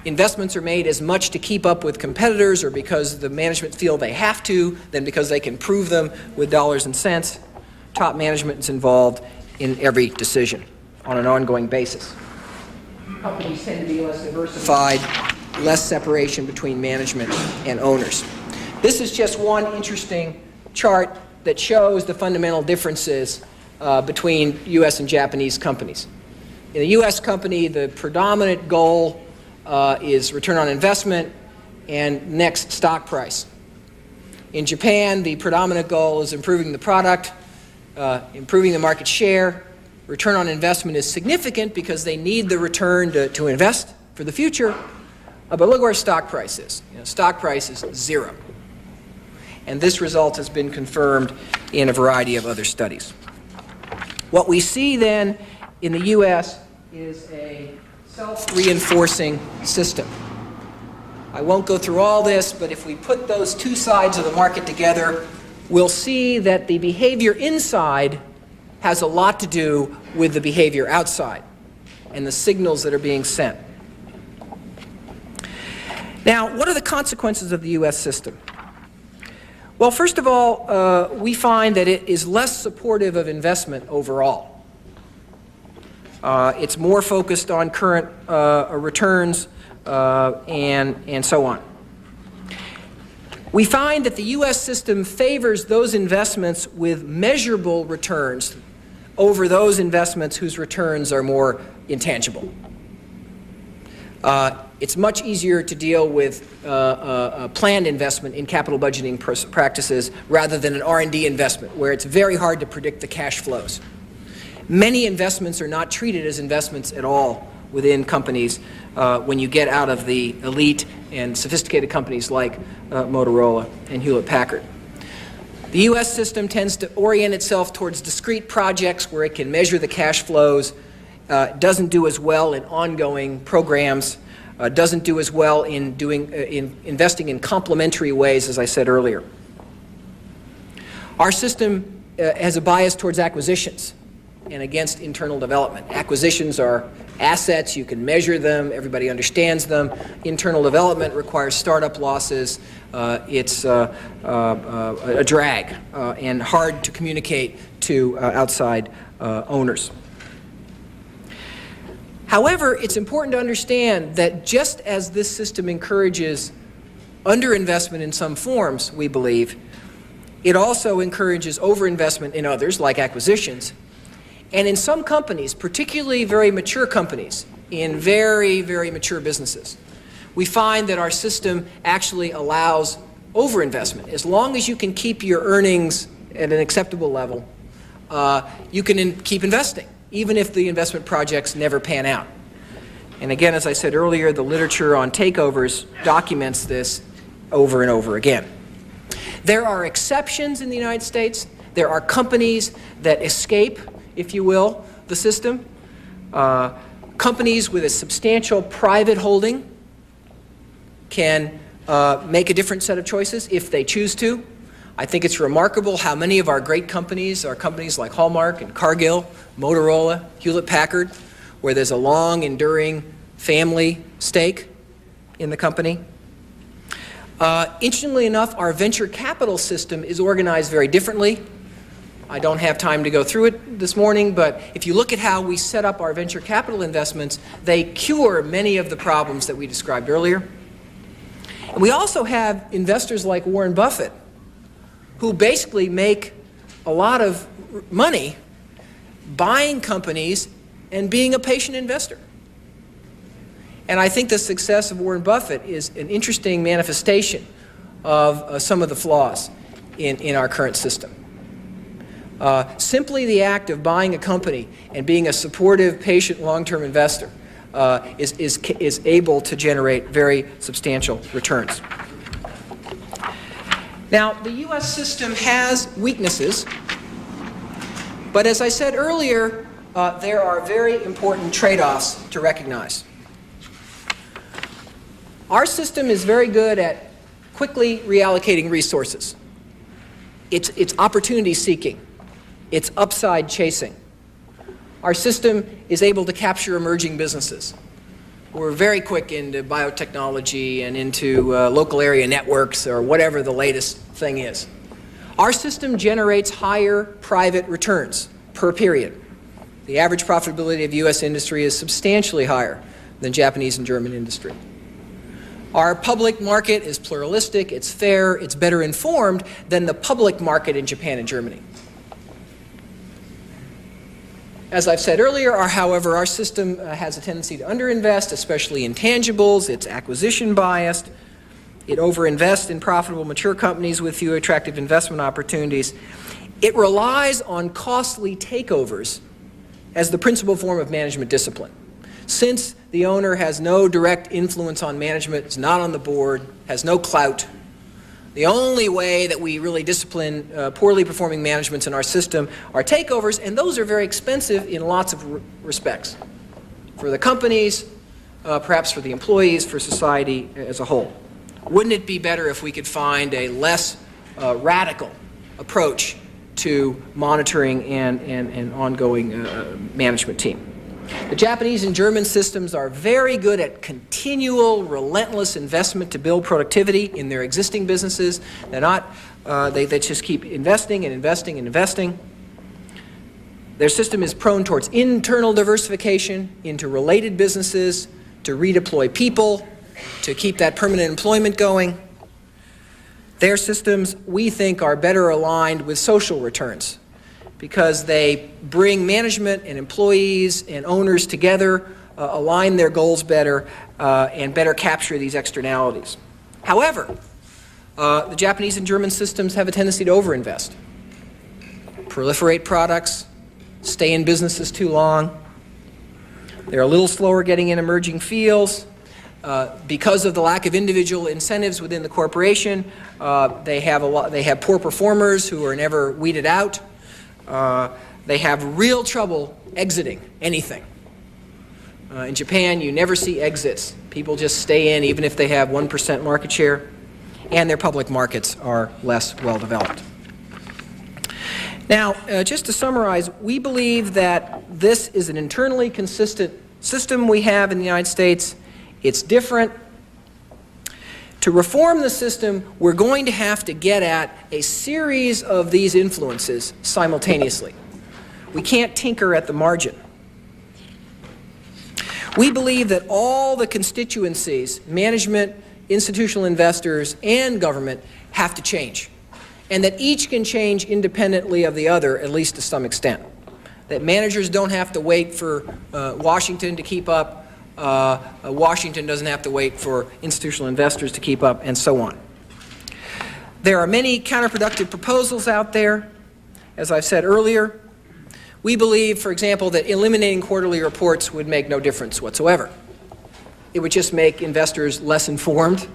Investments are made as much to keep up with competitors or because the management feel they have to than because they can prove them with dollars and cents. Top management is involved in every decision on an ongoing basis. Companies tend to be less diversified, less separation between management and owners. This is just one interesting chart that shows the fundamental differences between U.S. and Japanese companies. In a U.S. company, the predominant goal is return on investment and next stock price. In Japan, the predominant goal is improving the product, improving the market share. Return on investment is significant because they need the return to invest for the future. But look where stock price is. You know, stock price is zero. And this result has been confirmed in a variety of other studies. What we see then in the U.S. is a self-reinforcing system. I won't go through all this, but if we put those two sides of the market together, we'll see that the behavior inside has a lot to do with the behavior outside and the signals that are being sent. Now, what are the consequences of the U.S. system? Well, first of all, we find that it is less supportive of investment overall. It's more focused on current returns and so on. We find that the U.S. system favors those investments with measurable returns over those investments whose returns are more intangible. It's much easier to deal with a planned investment in capital budgeting practices rather than an R&D investment, where it's very hard to predict the cash flows. Many investments are not treated as investments at all within companies when you get out of the elite and sophisticated companies like Motorola and Hewlett-Packard. The U.S. system tends to orient itself towards discrete projects where it can measure the cash flows, doesn't do as well in ongoing programs, doesn't do as well in investing in complementary ways, as I said earlier. Our system has a bias towards acquisitions and against internal development. Acquisitions are assets, you can measure them, everybody understands them. Internal development requires startup losses. It's a drag and hard to communicate to outside owners. However, it's important to understand that just as this system encourages underinvestment in some forms, we believe, it also encourages overinvestment in others, like acquisitions. And in some companies, particularly very mature companies, in very, very mature businesses, we find that our system actually allows overinvestment. As long as you can keep your earnings at an acceptable level, you can keep investing, even if the investment projects never pan out. And again, as I said earlier, the literature on takeovers documents this over and over again. There are exceptions in the United States. There are companies that escape, if you will, the system. Companies with a substantial private holding can make a different set of choices if they choose to. I think it's remarkable how many of our great companies are companies like Hallmark and Cargill, Motorola, Hewlett-Packard, where there's a long, enduring family stake in the company. Interestingly enough, our venture capital system is organized very differently. I don't have time to go through it this morning, but if you look at how we set up our venture capital investments, they cure many of the problems that we described earlier. And we also have investors like Warren Buffett, who basically make a lot of money buying companies and being a patient investor. And I think the success of Warren Buffett is an interesting manifestation of some of the flaws in our current system. Simply the act of buying a company and being a supportive, patient, long-term investor is able to generate very substantial returns. Now, the U.S. system has weaknesses, but as I said earlier, there are very important trade-offs to recognize. Our system is very good at quickly reallocating resources. It's opportunity seeking. It's upside chasing. Our system is able to capture emerging businesses. We're very quick into biotechnology and into local area networks or whatever the latest thing is. Our system generates higher private returns per period. The average profitability of U.S. industry is substantially higher than Japanese and German industry. Our public market is pluralistic, it's fair, it's better informed than the public market in Japan and Germany. As I've said earlier, however, our system has a tendency to underinvest, especially in tangibles. It's acquisition biased. It overinvests in profitable mature companies with few attractive investment opportunities. It relies on costly takeovers as the principal form of management discipline. Since the owner has no direct influence on management, is not on the board, has no clout, the only way that we really discipline poorly performing managements in our system are takeovers, and those are very expensive in lots of respects. For the companies, perhaps for the employees, for society as a whole. Wouldn't it be better if we could find a less radical approach to monitoring and ongoing management team? The Japanese and German systems are very good at continual, relentless investment to build productivity in their existing businesses. They're not, they just keep investing and investing and investing. Their system is prone towards internal diversification into related businesses, to redeploy people, to keep that permanent employment going. Their systems, we think, are better aligned with social returns, because they bring management and employees and owners together, align their goals better, and better capture these externalities. However, the Japanese and German systems have a tendency to overinvest, proliferate products, stay in businesses too long. They're a little slower getting in emerging fields. Because of the lack of individual incentives within the corporation, they have poor performers who are never weeded out. They have real trouble exiting anything. In Japan, you never see exits. People just stay in even if they have 1% market share, and their public markets are less well developed. Now, just to summarize, we believe that this is an internally consistent system we have in the United States. It's different. To reform the system, we're going to have to get at a series of these influences simultaneously. We can't tinker at the margin. We believe that all the constituencies, management, institutional investors, and government, have to change, and that each can change independently of the other, at least to some extent. That managers don't have to wait for Washington to keep up, Washington doesn't have to wait for institutional investors to keep up, and so on. There are many counterproductive proposals out there, as I've said earlier. We believe, for example, that eliminating quarterly reports would make no difference whatsoever. It would just make investors less informed.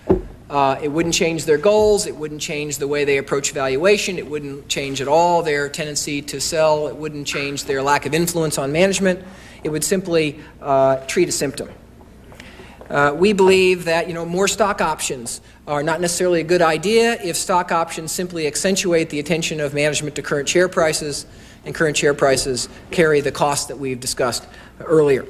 It wouldn't change their goals. It wouldn't change the way they approach valuation. It wouldn't change at all their tendency to sell. It wouldn't change their lack of influence on management. It would simply treat a symptom. We believe that more stock options are not necessarily a good idea if stock options simply accentuate the attention of management to current share prices, and current share prices carry the costs that we've discussed earlier.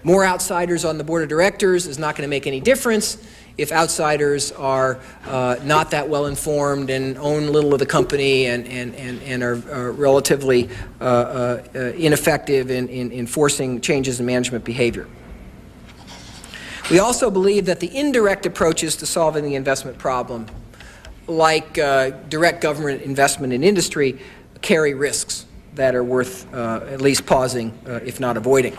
More outsiders on the board of directors is not going to make any difference if outsiders are not that well informed and own little of the company and are relatively ineffective in forcing changes in management behavior. We also believe that the indirect approaches to solving the investment problem, like direct government investment in industry, carry risks that are worth at least pausing, if not avoiding.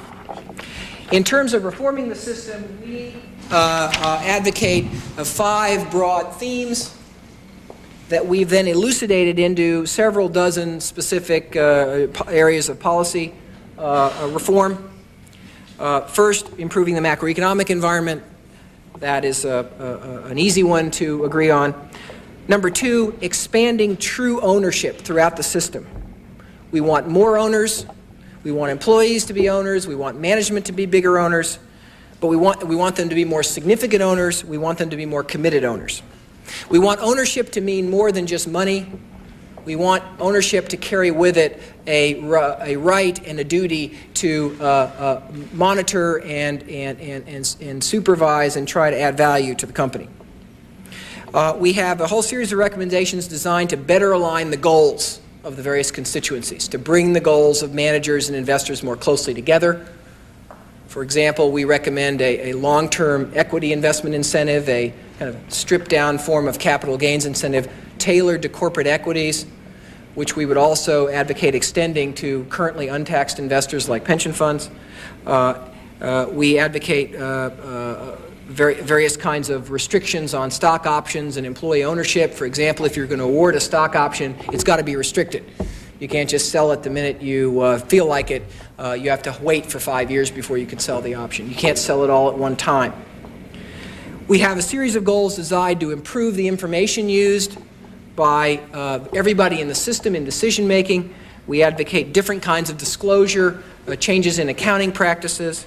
In terms of reforming the system, we advocate 5 broad themes that we've then elucidated into several dozen specific areas of policy reform. First, improving the macroeconomic environment. That is an easy one to agree on. Number 2, expanding true ownership throughout the system. We want more owners. We want employees to be owners. We want management to be bigger owners. But we want them to be more significant owners. We want them to be more committed owners. We want ownership to mean more than just money. We want ownership to carry with it a right and a duty to monitor and supervise and try to add value to the company. We have a whole series of recommendations designed to better align the goals of the various constituencies, to bring the goals of managers and investors more closely together. For example, we recommend a long-term equity investment incentive, a kind of stripped-down form of capital gains incentive tailored to corporate equities, which we would also advocate extending to currently untaxed investors like pension funds. We advocate various kinds of restrictions on stock options and employee ownership. For example, if you're going to award a stock option, it's got to be restricted. You can't just sell it the minute you feel like it. You have to wait for 5 years before you can sell the option. You can't sell it all at one time. We have a series of goals designed to improve the information used by everybody in the system in decision making. We advocate different kinds of disclosure, changes in accounting practices.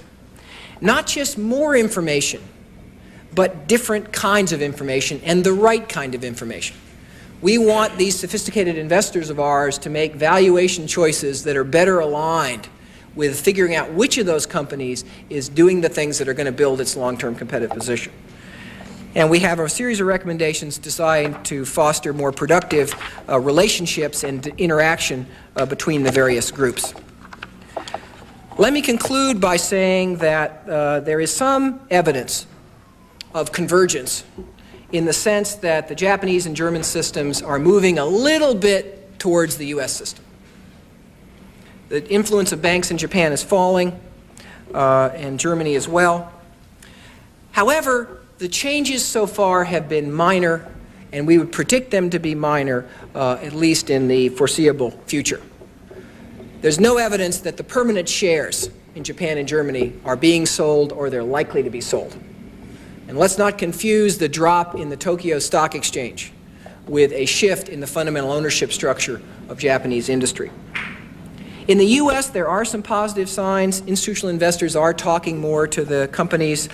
Not just more information, but different kinds of information and the right kind of information. We want these sophisticated investors of ours to make valuation choices that are better aligned with figuring out which of those companies is doing the things that are going to build its long-term competitive position. And we have a series of recommendations designed to foster more productive relationships and interaction between the various groups. Let me conclude by saying that there is some evidence of convergence in the sense that the Japanese and German systems are moving a little bit towards the U.S. system. The influence of banks in Japan is falling, and Germany as well. However, the changes so far have been minor, and we would predict them to be minor, at least in the foreseeable future. There's no evidence that the permanent shares in Japan and Germany are being sold or they're likely to be sold. And let's not confuse the drop in the Tokyo Stock Exchange with a shift in the fundamental ownership structure of Japanese industry. In the U.S., there are some positive signs. Institutional investors are talking more to the companies.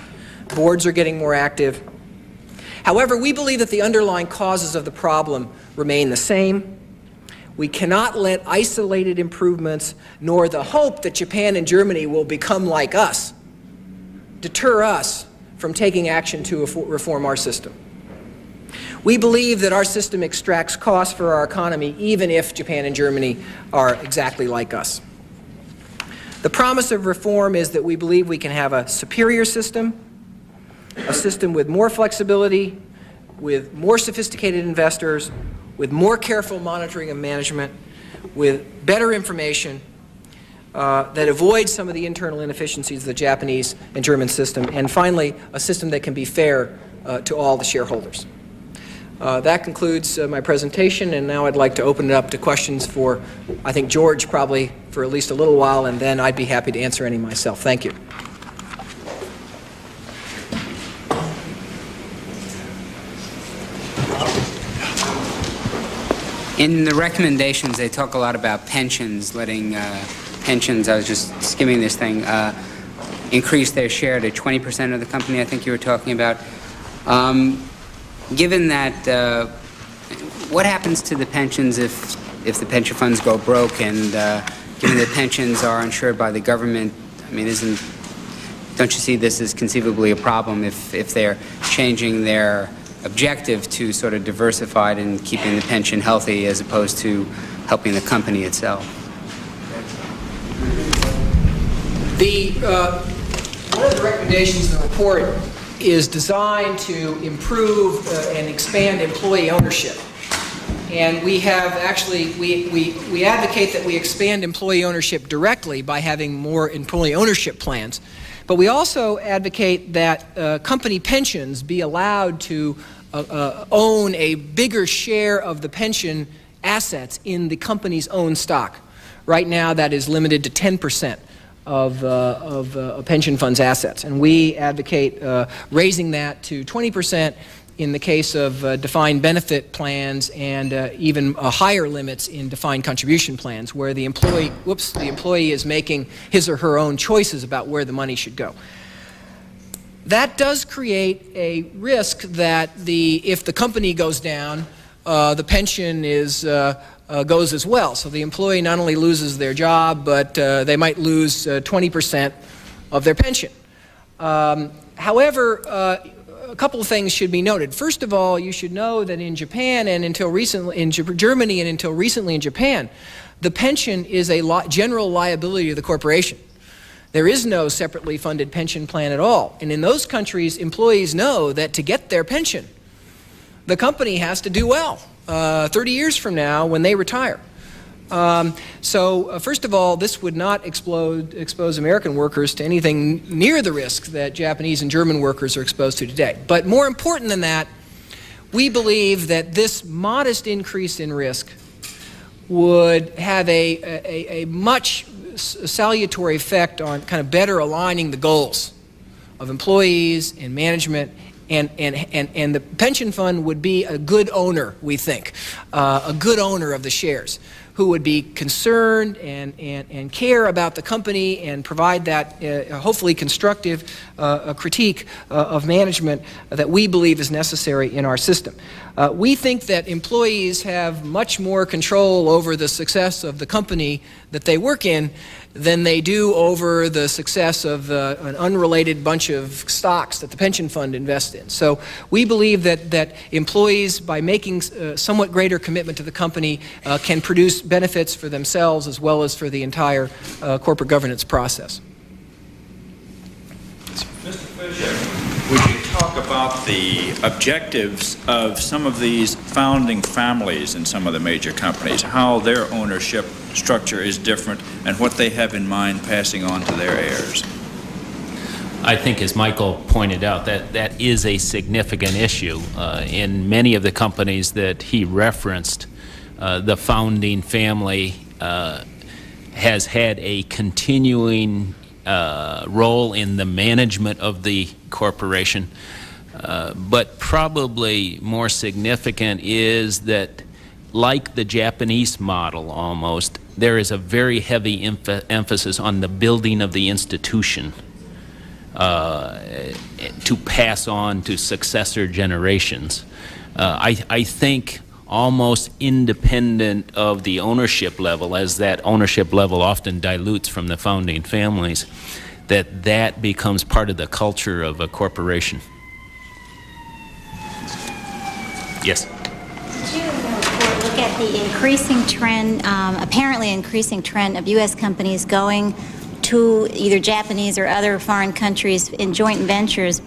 Boards are getting more active. However, we believe that the underlying causes of the problem remain the same. We cannot let isolated improvements, nor the hope that Japan and Germany will become like us, deter us from taking action to reform our system. We believe that our system extracts costs for our economy even if Japan and Germany are exactly like us. The promise of reform is that we believe we can have a superior system, a system with more flexibility, with more sophisticated investors, with more careful monitoring and management, with better information that avoids some of the internal inefficiencies of the Japanese and German system, and finally, a system that can be fair to all the shareholders. That concludes my presentation, and now I'd like to open it up to questions for, I think, George probably for at least a little while, and then I'd be happy to answer any myself. Thank you. In the recommendations, they talk a lot about pensions, letting pensions, I was just skimming this thing, increase their share to 20% of the company, I think you were talking about. Given that, what happens to the pensions if the pension funds go broke, and given that pensions are insured by the government, I mean, don't you see this as conceivably a problem if they're changing their objective to sort of diversified and keeping the pension healthy as opposed to helping the company itself? One of the recommendations in the report is designed to improve and expand employee ownership. And we have actually, we advocate that we expand employee ownership directly by having more employee ownership plans. But we also advocate that company pensions be allowed to own a bigger share of the pension assets in the company's own stock. Right now, that is limited to 10% of a pension fund's assets. And we advocate raising that to 20% in the case of defined benefit plans, and even higher limits in defined contribution plans, where the employee is making his or her own choices about where the money should go. That does create a risk that if the company goes down, the pension goes as well. So the employee not only loses their job, but they might lose 20% of their pension. However, a couple of things should be noted. First of all, you should know that in Japan and until recently in Germany and until recently in Japan, the pension is a general liability of the corporation. There is no separately funded pension plan at all. And in those countries, employees know that to get their pension, the company has to do well 30 years from now when they retire. First of all, this would not expose American workers to anything near the risk that Japanese and German workers are exposed to today. But more important than that, we believe that this modest increase in risk would have a much salutary effect on kind of better aligning the goals of employees and management, and the pension fund would be a good owner, we think, a good owner of the shares, who would be concerned and care about the company and provide that hopefully constructive critique of management that we believe is necessary in our system. We think that employees have much more control over the success of the company that they work in than they do over the success of an unrelated bunch of stocks that the pension fund invests in. So we believe that employees, by making somewhat greater commitment to the company, can produce benefits for themselves as well as for the entire corporate governance process. Mr. Fisher, would you talk about the objectives of some of these founding families in some of the major companies, how their ownership structure is different, and what they have in mind passing on to their heirs? I think, as Michael pointed out, that is a significant issue. In many of the companies that he referenced, the founding family has had a continuing role in the management of the corporation. But probably more significant is that, like the Japanese model almost, there is a very heavy emphasis on the building of the institution to pass on to successor generations. I think almost independent of the ownership level, as that ownership level often dilutes from the founding families, that becomes part of the culture of a corporation. Yes? Did you in the report look at the increasing trend, apparently increasing trend of U.S. companies going to either Japanese or other foreign countries in joint ventures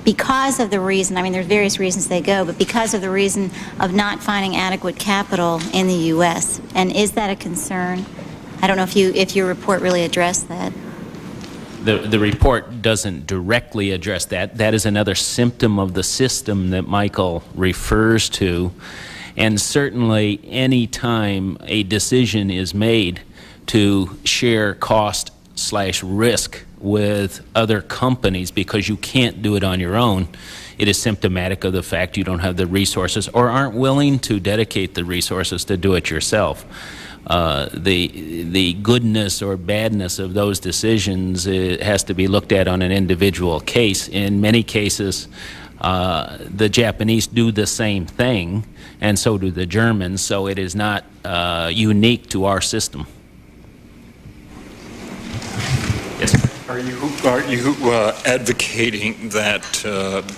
because of the reason, I mean, there's various reasons they go, but because of the reason of not finding adequate capital in the U.S.? And is that a concern? I don't know if your report really addressed that. The report doesn't directly address that. That is another symptom of the system that Michael refers to. And certainly any time a decision is made to share cost/risk with other companies because you can't do it on your own, it is symptomatic of the fact you don't have the resources or aren't willing to dedicate the resources to do it yourself. The goodness or badness of those decisions has to be looked at on an individual case. In many cases, the Japanese do the same thing, and so do the Germans, so it is not unique to our system. Yes. Are you advocating that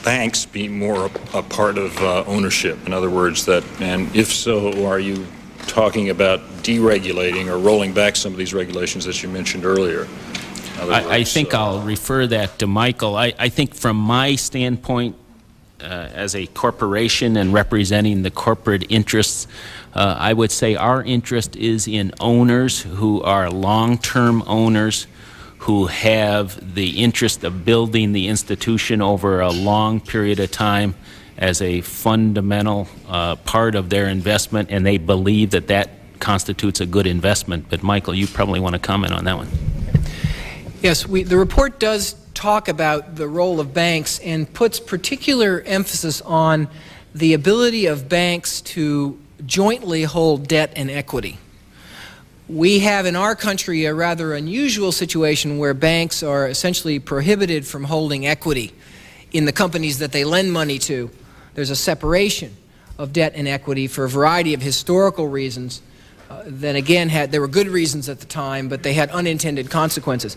banks be more a part of ownership? In other words, and if so, are you talking about deregulating or rolling back some of these regulations that you mentioned earlier? I think I'll refer that to Michael. I think from my standpoint, as a corporation and representing the corporate interests, I would say our interest is in owners who are long-term owners who have the interest of building the institution over a long period of time as a fundamental part of their investment, and they believe that constitutes a good investment. But Michael, you probably want to comment on that one. Yes, the report does talk about the role of banks and puts particular emphasis on the ability of banks to jointly hold debt and equity. We have in our country a rather unusual situation where banks are essentially prohibited from holding equity in the companies that they lend money to. There's a separation of debt and equity for a variety of historical reasons. Then again, there were good reasons at the time, but they had unintended consequences.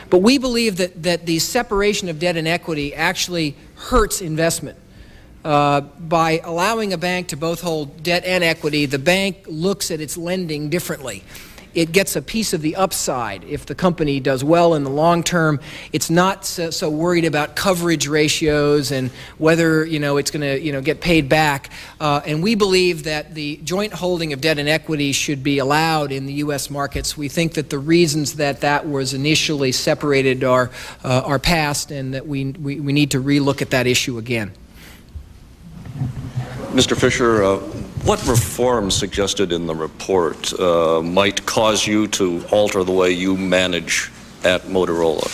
But we believe that the separation of debt and equity actually hurts investment. By allowing a bank to both hold debt and equity, the bank looks at its lending differently. It gets a piece of the upside. If the company does well in the long term, it's not so worried about coverage ratios and whether it's going to get paid back. And we believe that the joint holding of debt and equity should be allowed in the U.S. markets. We think that the reasons that was initially separated are past, and that we need to relook at that issue again. Mr. Fisher, what reforms suggested in the report might cause you to alter the way you manage at Motorola?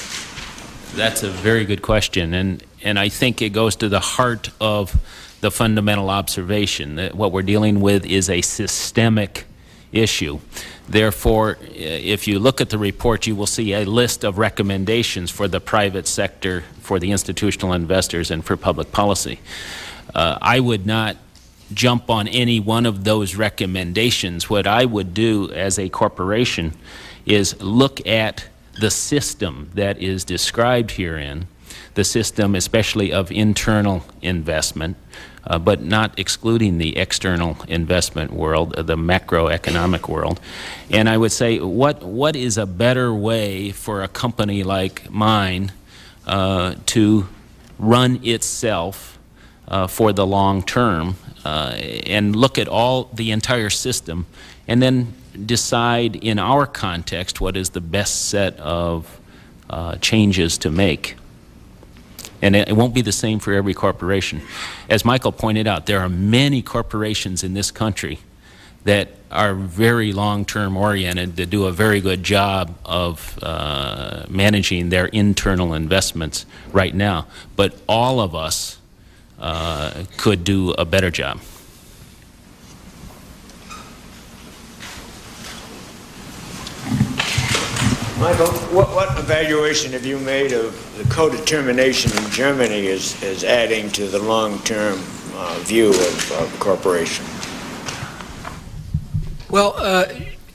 That's a very good question, and I think it goes to the heart of the fundamental observation that what we're dealing with is a systemic issue. Therefore, if you look at the report, you will see a list of recommendations for the private sector, for the institutional investors, and for public policy. I would not jump on any one of those recommendations. What I would do as a corporation is look at the system that is described herein, the system especially of internal investment, but not excluding the external investment world, the macroeconomic world. And I would say, what is a better way for a company like mine to run itself for the long term, and look at the entire system, and then decide in our context what is the best set of changes to make. And it won't be the same for every corporation. As Michael pointed out, there are many corporations in this country that are very long-term oriented, that do a very good job of managing their internal investments right now. But all of us could do a better job. Michael, what evaluation have you made of the co-determination in Germany as adding to the long-term view of corporation? Well,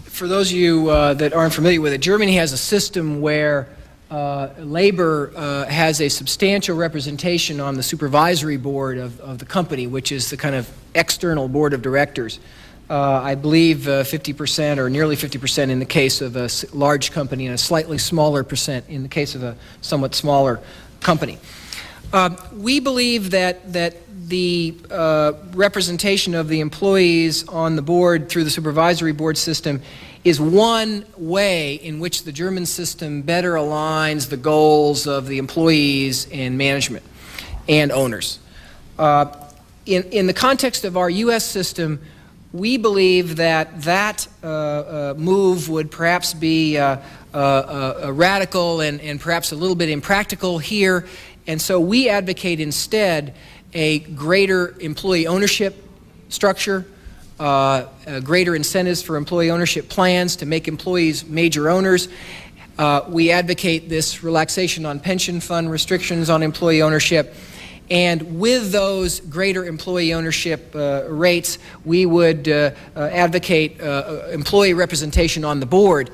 for those of you that aren't familiar with it, Germany has a system where labor has a substantial representation on the supervisory board of the company, which is the kind of external board of directors. I believe 50% or nearly 50% in the case of a large company and a slightly smaller percent in the case of a somewhat smaller company. We believe that the representation of the employees on the board through the supervisory board system is one way in which the German system better aligns the goals of the employees and management and owners. In the context of our U.S. system, we believe that move would perhaps be radical and perhaps a little bit impractical here, and so we advocate instead a greater employee ownership structure, greater incentives for employee ownership plans to make employees major owners. We advocate this relaxation on pension fund restrictions on employee ownership. And with those greater employee ownership rates, we would advocate employee representation on the board,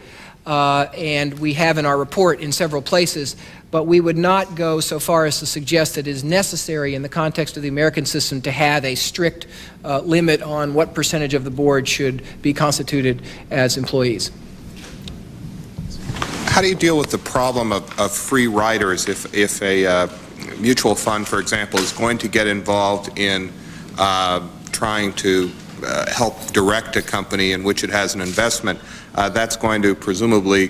and we have in our report in several places, but we would not go so far as to suggest that it is necessary in the context of the American system to have a strict limit on what percentage of the board should be constituted as employees. How do you deal with the problem of free riders if a mutual fund, for example, is going to get involved in trying to help direct a company in which it has an investment? That's going to presumably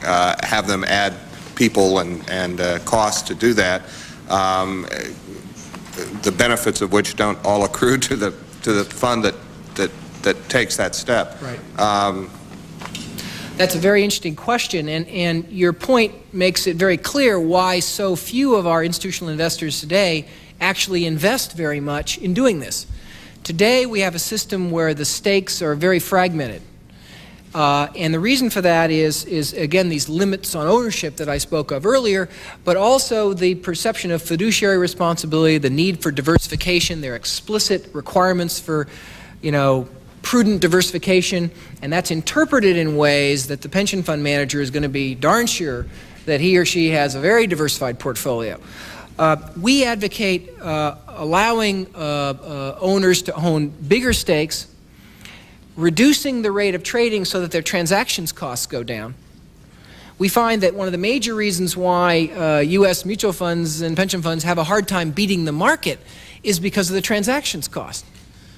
have them add people and costs to do that, the benefits of which don't all accrue to the fund that takes that step. Right. That's a very interesting question, and your point makes it very clear why so few of our institutional investors today actually invest very much in doing this. Today we have a system where the stakes are very fragmented. And the reason for that is again, these limits on ownership that I spoke of earlier, but also the perception of fiduciary responsibility, the need for diversification. There are explicit requirements for, prudent diversification, and that's interpreted in ways that the pension fund manager is going to be darn sure that he or she has a very diversified portfolio. We advocate allowing owners to own bigger stakes, reducing the rate of trading so that their transactions costs go down. We find that one of the major reasons why U.S. mutual funds and pension funds have a hard time beating the market is because of the transactions cost,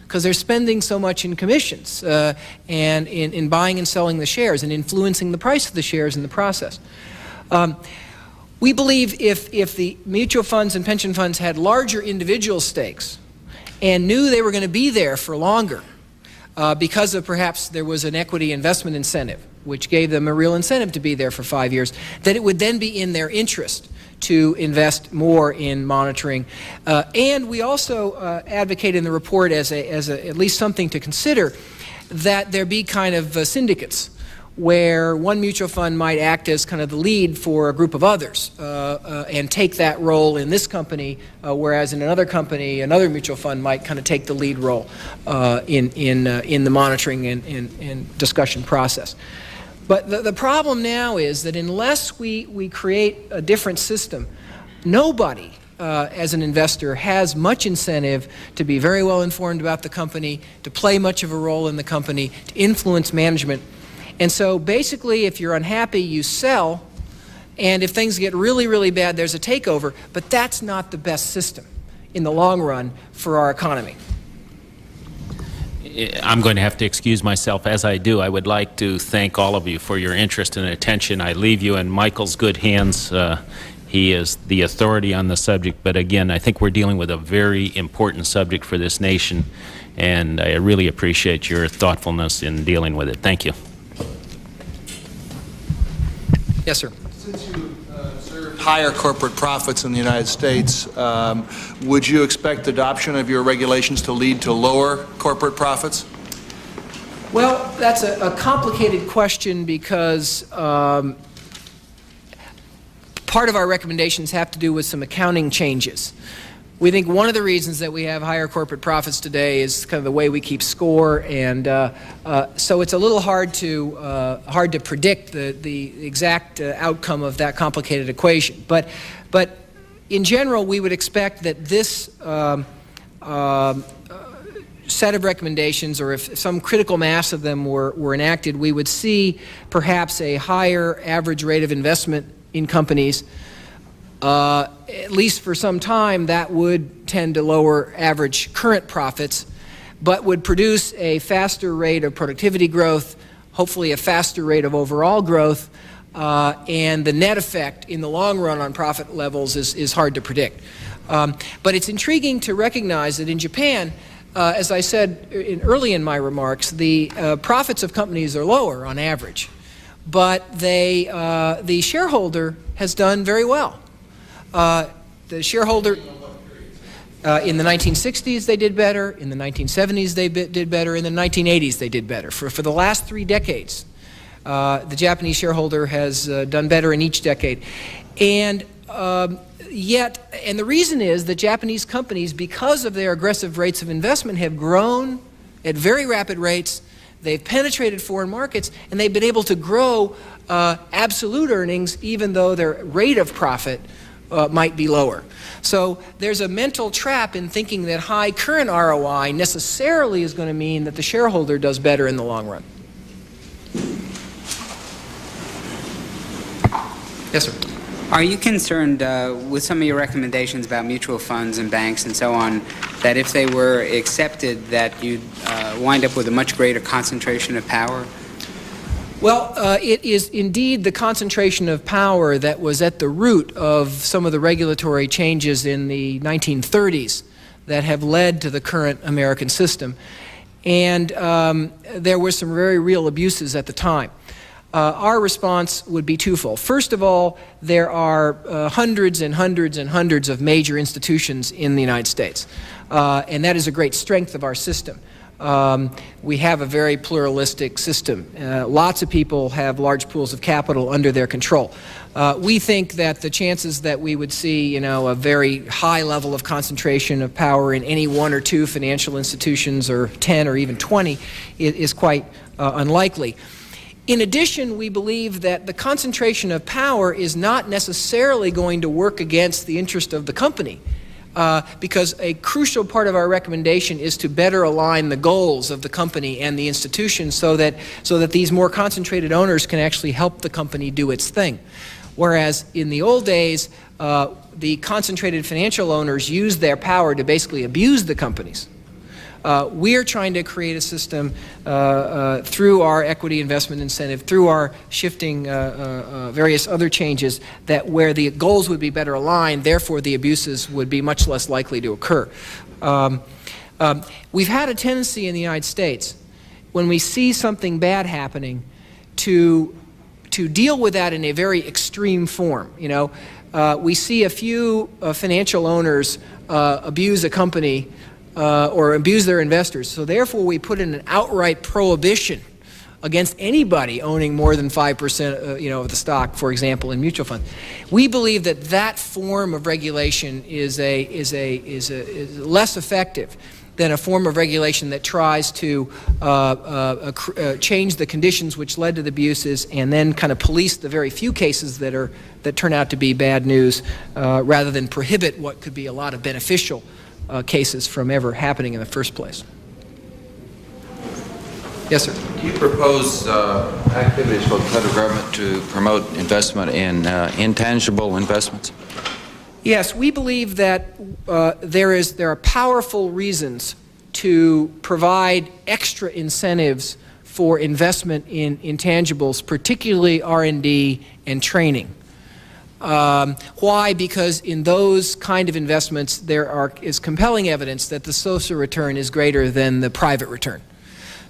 because they're spending so much in commissions and in buying and selling the shares and influencing the price of the shares in the process. We believe if the mutual funds and pension funds had larger individual stakes and knew they were going to be there for longer, because of perhaps there was an equity investment incentive, which gave them a real incentive to be there for 5 years, that it would then be in their interest to invest more in monitoring. And we also advocate in the report as at least something to consider that there be kind of syndicates where one mutual fund might act as kind of the lead for a group of others and take that role in this company, whereas in another company, another mutual fund might kind of take the lead role in the monitoring and discussion process. But the problem now is that unless we create a different system, nobody as an investor has much incentive to be very well informed about the company, to play much of a role in the company, to influence management. And so basically, if you're unhappy, you sell, and if things get really, really bad, there's a takeover, but that's not the best system in the long run for our economy. I'm going to have to excuse myself. As I do, I would like to thank all of you for your interest and attention. I leave you in Michael's good hands. He is the authority on the subject, but again, I think we're dealing with a very important subject for this nation, and I really appreciate your thoughtfulness in dealing with it. Thank you. Yes, sir. Since you served higher corporate profits in the United States. Would you expect adoption of your regulations to lead to lower corporate profits? Well, that's a complicated question because part of our recommendations have to do with some accounting changes. We think one of the reasons that we have higher corporate profits today is kind of the way we keep score, and so it's a little hard to predict the exact outcome of that complicated equation. But in general, we would expect that this set of recommendations, or if some critical mass of them were enacted, we would see perhaps a higher average rate of investment in companies. At least for some time, that would tend to lower average current profits, but would produce a faster rate of productivity growth, hopefully a faster rate of overall growth, and the net effect in the long run on profit levels is hard to predict. But it's intriguing to recognize that in Japan, as I said early in my remarks, the profits of companies are lower on average, but the shareholder has done very well. The shareholder, in the 1960s they did better, in the 1970s they did better, in the 1980s they did better. For the last 3 decades, the Japanese shareholder has done better in each decade. And the reason is that Japanese companies, because of their aggressive rates of investment, have grown at very rapid rates. They've penetrated foreign markets, and they've been able to grow absolute earnings even though their rate of profit might be lower. So there's a mental trap in thinking that high current ROI necessarily is going to mean that the shareholder does better in the long run. Yes, sir. Are you concerned with some of your recommendations about mutual funds and banks and so on, that if they were accepted that you'd wind up with a much greater concentration of power? Well, it is indeed the concentration of power that was at the root of some of the regulatory changes in the 1930s that have led to the current American system. And there were some very real abuses at the time. Our response would be twofold. First of all, there are hundreds and hundreds and hundreds of major institutions in the United States, and that is a great strength of our system. We have a very pluralistic system. Lots of people have large pools of capital under their control. We think that the chances that we would see, a very high level of concentration of power in any 1 or 2 financial institutions, or 10 or even 20, is quite unlikely. In addition, we believe that the concentration of power is not necessarily going to work against the interest of the company. Because a crucial part of our recommendation is to better align the goals of the company and the institution so that these more concentrated owners can actually help the company do its thing. Whereas in the old days, the concentrated financial owners used their power to basically abuse the companies. We're trying to create a system through our equity investment incentive, through our shifting various other changes, that where the goals would be better aligned, therefore the abuses would be much less likely to occur. We've had a tendency in the United States, when we see something bad happening, to deal with that in a very extreme form. We see a few financial owners abuse a company or abuse their investors. So therefore, we put in an outright prohibition against anybody owning more than 5% of the stock, for example, in mutual funds. We believe that that form of regulation is less effective than a form of regulation that tries to change the conditions which led to the abuses and then kind of police the very few cases that turn out to be bad news, rather than prohibit what could be a lot of beneficial cases from ever happening in the first place. Yes, sir. Do you propose activities for the federal government to promote investment in intangible investments? Yes, we believe that there are powerful reasons to provide extra incentives for investment in intangibles, particularly R&D and training. Why? Because in those kind of investments, there is compelling evidence that the social return is greater than the private return.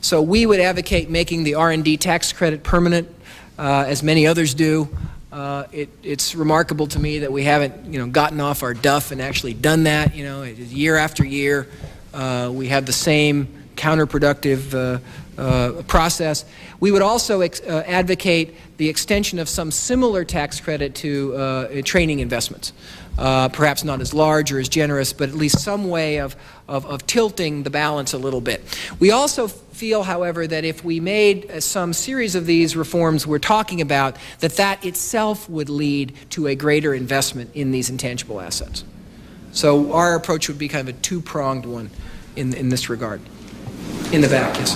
So we would advocate making the R&D tax credit permanent, as many others do, It's remarkable to me that we haven't, gotten off our duff and actually done that. Year after year, we have the same counterproductive process. We would also advocate the extension of some similar tax credit to training investments. Perhaps not as large or as generous, but at least some way of tilting the balance a little bit. We also feel, however, that if we made some series of these reforms we're talking about, that itself would lead to a greater investment in these intangible assets. So our approach would be kind of a two-pronged one in this regard. In the back, yes.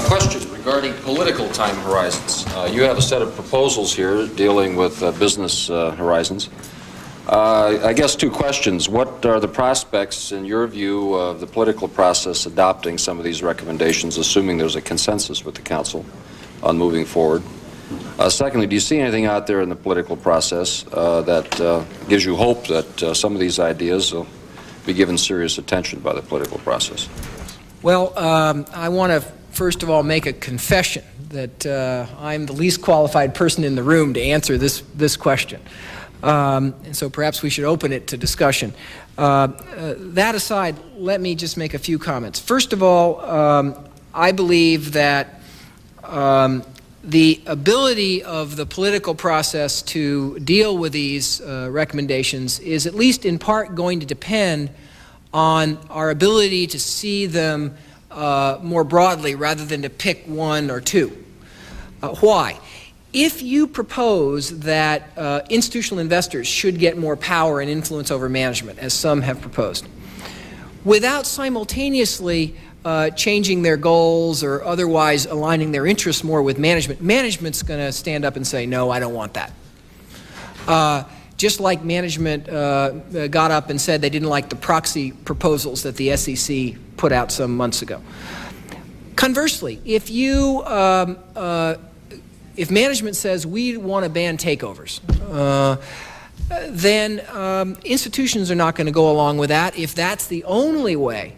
Question regarding political time horizons. You have a set of proposals here dealing with business horizons. I guess two questions. What are the prospects, in your view, of the political process adopting some of these recommendations, assuming there's a consensus with the Council on moving forward? Secondly, do you see anything out there in the political process that gives you hope that some of these ideas will be given serious attention by the political process? Well, I want to first of all make a confession that I'm the least qualified person in the room to answer this question. And so perhaps we should open it to discussion. That aside, let me just make a few comments. First of all, I believe that the ability of the political process to deal with these recommendations is at least in part going to depend on our ability to see them more broadly rather than to pick one or two. Why? If you propose that institutional investors should get more power and influence over management, as some have proposed, without simultaneously changing their goals or otherwise aligning their interests more with management, management's going to stand up and say, no, I don't want that. Just like management got up and said they didn't like the proxy proposals that the SEC put out some months ago. Conversely, if management says we want to ban takeovers, then institutions are not going to go along with that if that's the only way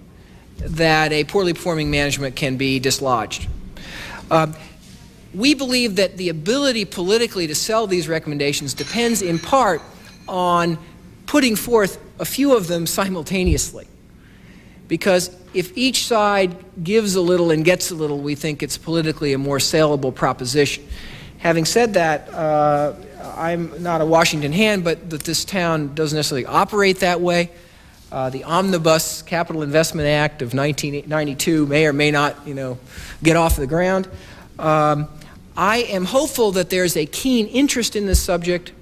that a poorly performing management can be dislodged. We believe that the ability politically to sell these recommendations depends in part on putting forth a few of them simultaneously. Because if each side gives a little and gets a little, we think it's politically a more saleable proposition. Having said that, I'm not a Washington hand, but that this town doesn't necessarily operate that way. The Omnibus Capital Investment Act of 1992 may or may not, get off the ground. I am hopeful that there's a keen interest in this subject.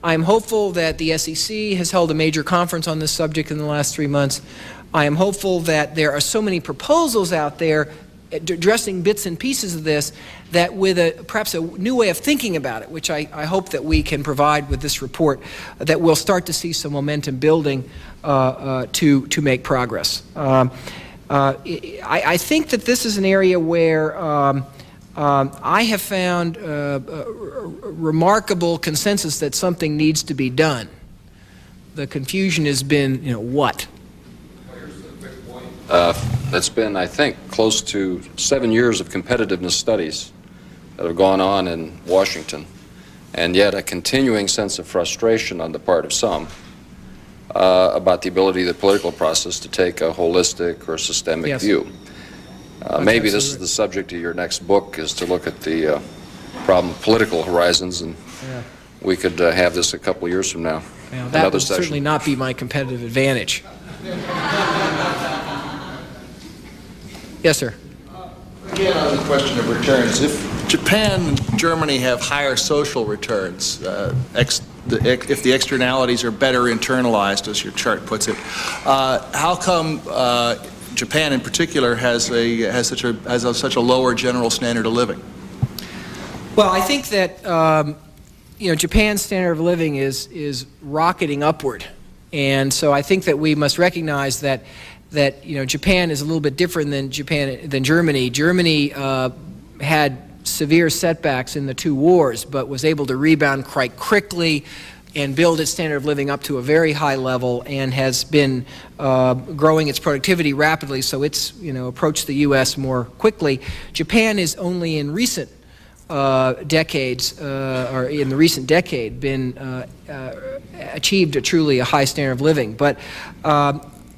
I'm hopeful that the SEC has held a major conference on this subject in the last 3 months. I am hopeful that there are so many proposals out there addressing bits and pieces of this that with perhaps a new way of thinking about it, which I hope that we can provide with this report, that we'll start to see some momentum building to make progress. I think that this is an area where I have found remarkable consensus that something needs to be done. The confusion has been, what? It's been, I think, close to 7 years of competitiveness studies that have gone on in Washington, and yet a continuing sense of frustration on the part of some about the ability of the political process to take a holistic or systemic view. Maybe this is the subject of your next book, is to look at the problem of political horizons, and we could have this a couple years from now. Well, that would certainly not be my competitive advantage. Yes, sir. Again, on the question of returns, if Japan and Germany have higher social returns, if the externalities are better internalized, as your chart puts it, how come Japan in particular has such a lower general standard of living? Well, I think that Japan's standard of living is rocketing upward, and so I think that we must recognize that Japan is a little bit different than Germany. Germany had severe setbacks in the 2 wars, but was able to rebound quite quickly and build its standard of living up to a very high level, and has been growing its productivity rapidly, so it's approached the U.S. more quickly. Japan is only in recent decades, or in the recent decade, been achieved truly a high standard of living. But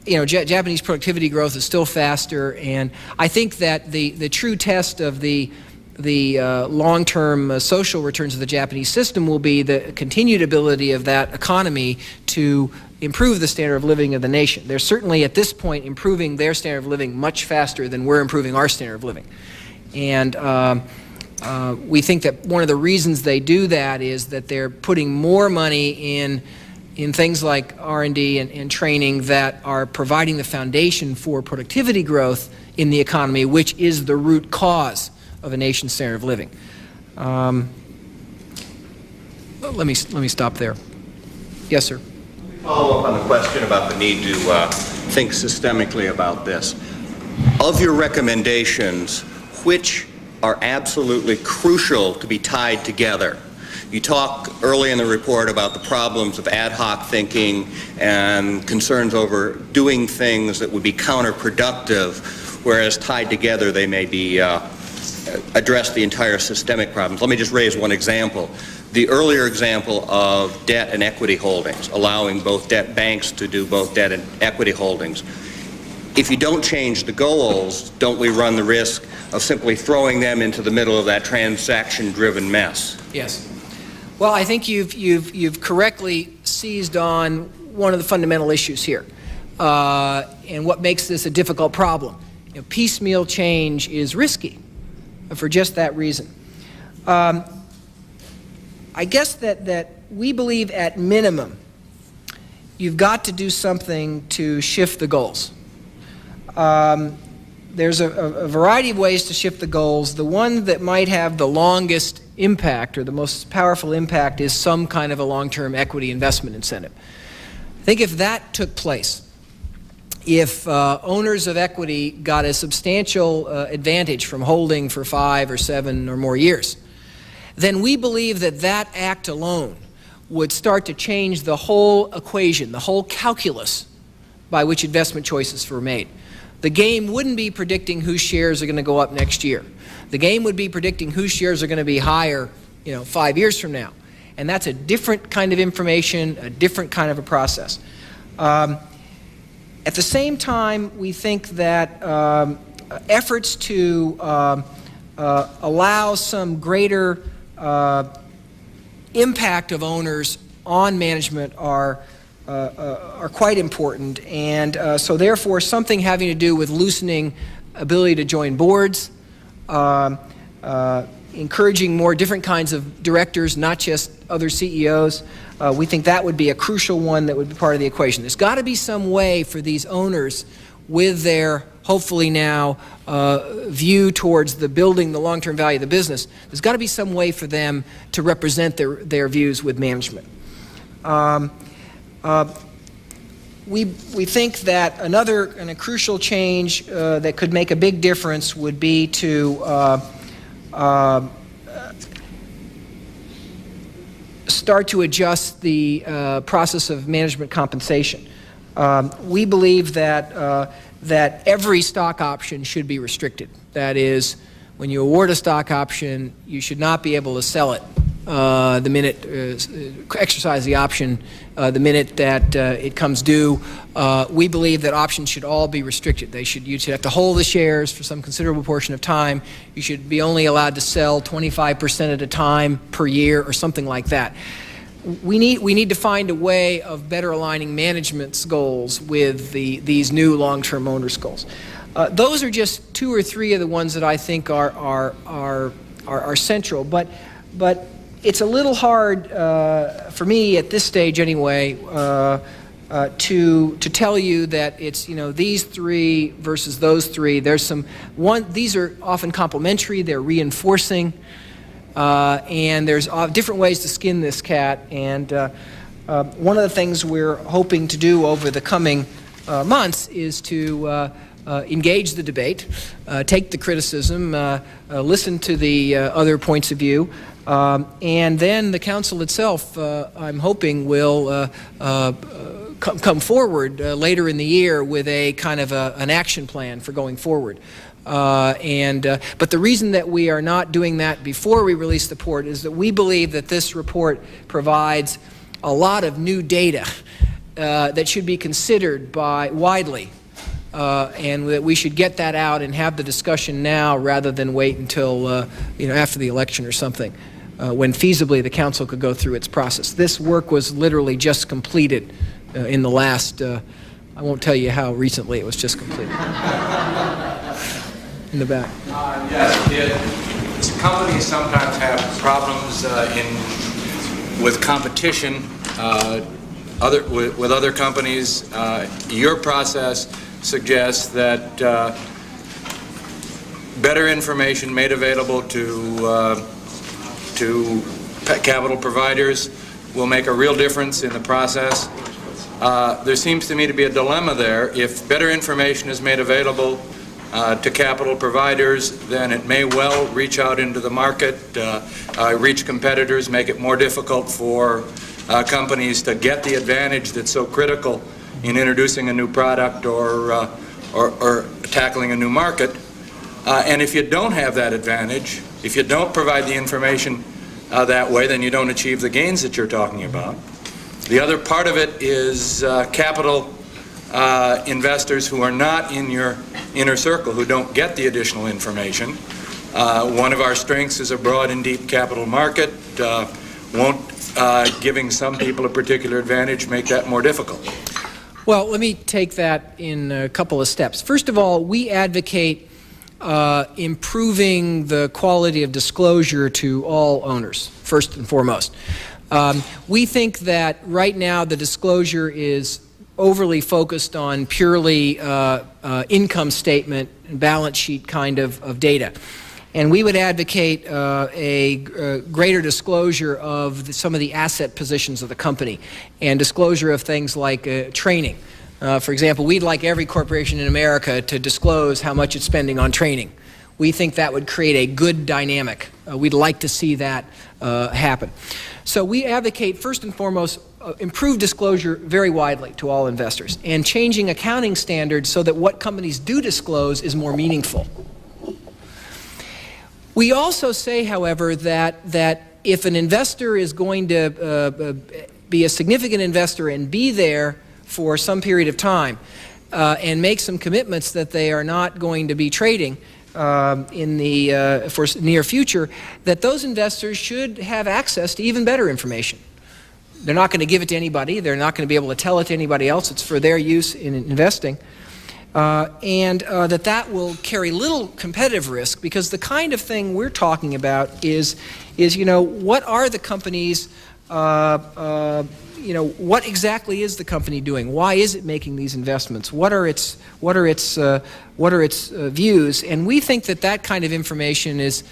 Japanese productivity growth is still faster, and I think that the true test of the long-term social returns of the Japanese system will be the continued ability of that economy to improve the standard of living of the nation. They're certainly at this point improving their standard of living much faster than we're improving our standard of living. And we think that one of the reasons they do that is that they're putting more money in things like R&D and training that are providing the foundation for productivity growth in the economy, which is the root cause of a nation's standard of living. Let me stop there. Yes, sir. Follow up on the question about the need to think systemically about this. Of your recommendations, which are absolutely crucial to be tied together? You talk early in the report about the problems of ad hoc thinking and concerns over doing things that would be counterproductive, whereas tied together they may be address the entire systemic problems. Let me just raise one example. The earlier example of debt and equity holdings, allowing both debt banks to do both debt and equity holdings. If you don't change the goals, don't we run the risk of simply throwing them into the middle of that transaction-driven mess? Yes. Well, I think you've correctly seized on one of the fundamental issues here, and what makes this a difficult problem. Piecemeal change is risky for just that reason. I guess that we believe at minimum you've got to do something to shift the goals. There's a variety of ways to shift the goals. The one that might have the longest impact or the most powerful impact is some kind of a long-term equity investment incentive. I think if that took place, if owners of equity got a substantial advantage from holding for 5 or 7 or more years, then we believe that that act alone would start to change the whole equation, the whole calculus by which investment choices were made. The game wouldn't be predicting whose shares are going to go up next year. The game would be predicting whose shares are going to be higher, 5 years from now. And that's a different kind of information, a different kind of a process. At the same time, we think that efforts to allow some greater impact of owners on management are quite important, and so therefore something having to do with loosening ability to join boards, encouraging more different kinds of directors, not just other CEOs. We think that would be a crucial one that would be part of the equation. There's got to be some way for these owners, with their hopefully now view towards the building the long-term value of the business, there's got to be some way for them to represent their views with management. We think that another and a crucial change that could make a big difference would be to start to adjust the process of management compensation. We believe that every stock option should be restricted. That is, when you award a stock option, you should not be able to sell it the minute, exercise the option the minute that it comes due. We believe that options should all be restricted. You should have to hold the shares for some considerable portion of time. You should be only allowed to sell 25% at a time per year or something like that. We need to find a way of better aligning management's goals with these new long-term owners' goals. Those are just 2 or 3 of the ones that I think are central. But it's a little hard for me at this stage anyway to tell you that it's these 3 versus those 3. These are often complementary. They're reinforcing. And there's different ways to skin this cat, and one of the things we're hoping to do over the coming months is to engage the debate, take the criticism, listen to the other points of view, and then the Council itself, I'm hoping, will come forward later in the year with a kind of an action plan for going forward. But the reason that we are not doing that before we release the report is that we believe that this report provides a lot of new data that should be considered widely, and that we should get that out and have the discussion now rather than wait until after the election or something, when feasibly the council could go through its process. This work was literally just completed in the last, I won't tell you how recently it was just completed. In the back. Yes, companies sometimes have problems with competition with other companies. Your process suggests that better information made available to capital providers will make a real difference in the process. There seems to me to be a dilemma there. If better information is made available to capital providers, then it may well reach out into the market, reach competitors, make it more difficult for companies to get the advantage that's so critical in introducing a new product or tackling a new market. And if you don't have that advantage, if you don't provide the information that way, then you don't achieve the gains that you're talking about. The other part of it is capital investors who are not in your inner circle, who don't get the additional information. One of our strengths is a broad and deep capital market. Won't giving some people a particular advantage make that more difficult? Well, let me take that in a couple of steps. First of all, we advocate improving the quality of disclosure to all owners, first and foremost. We think that right now the disclosure is overly focused on purely income statement and balance sheet kind of data. And we would advocate a greater disclosure of some of the asset positions of the company and disclosure of things like training. For example, we'd like every corporation in America to disclose how much it's spending on training. We think that would create a good dynamic. We'd like to see that happen. So we advocate, first and foremost, improved disclosure very widely to all investors and changing accounting standards so that what companies do disclose is more meaningful. We also say, however, that if an investor is going to be a significant investor and be there for some period of time and make some commitments that they are not going to be trading in the for near future, that those investors should have access to even better information. They're not going to give it to anybody. They're not going to be able to tell it to anybody else. It's for their use in investing. That will carry little competitive risk, because the kind of thing we're talking about is what are the companies, what exactly is the company doing? Why is it making these investments? What are its views? And we think that kind of information is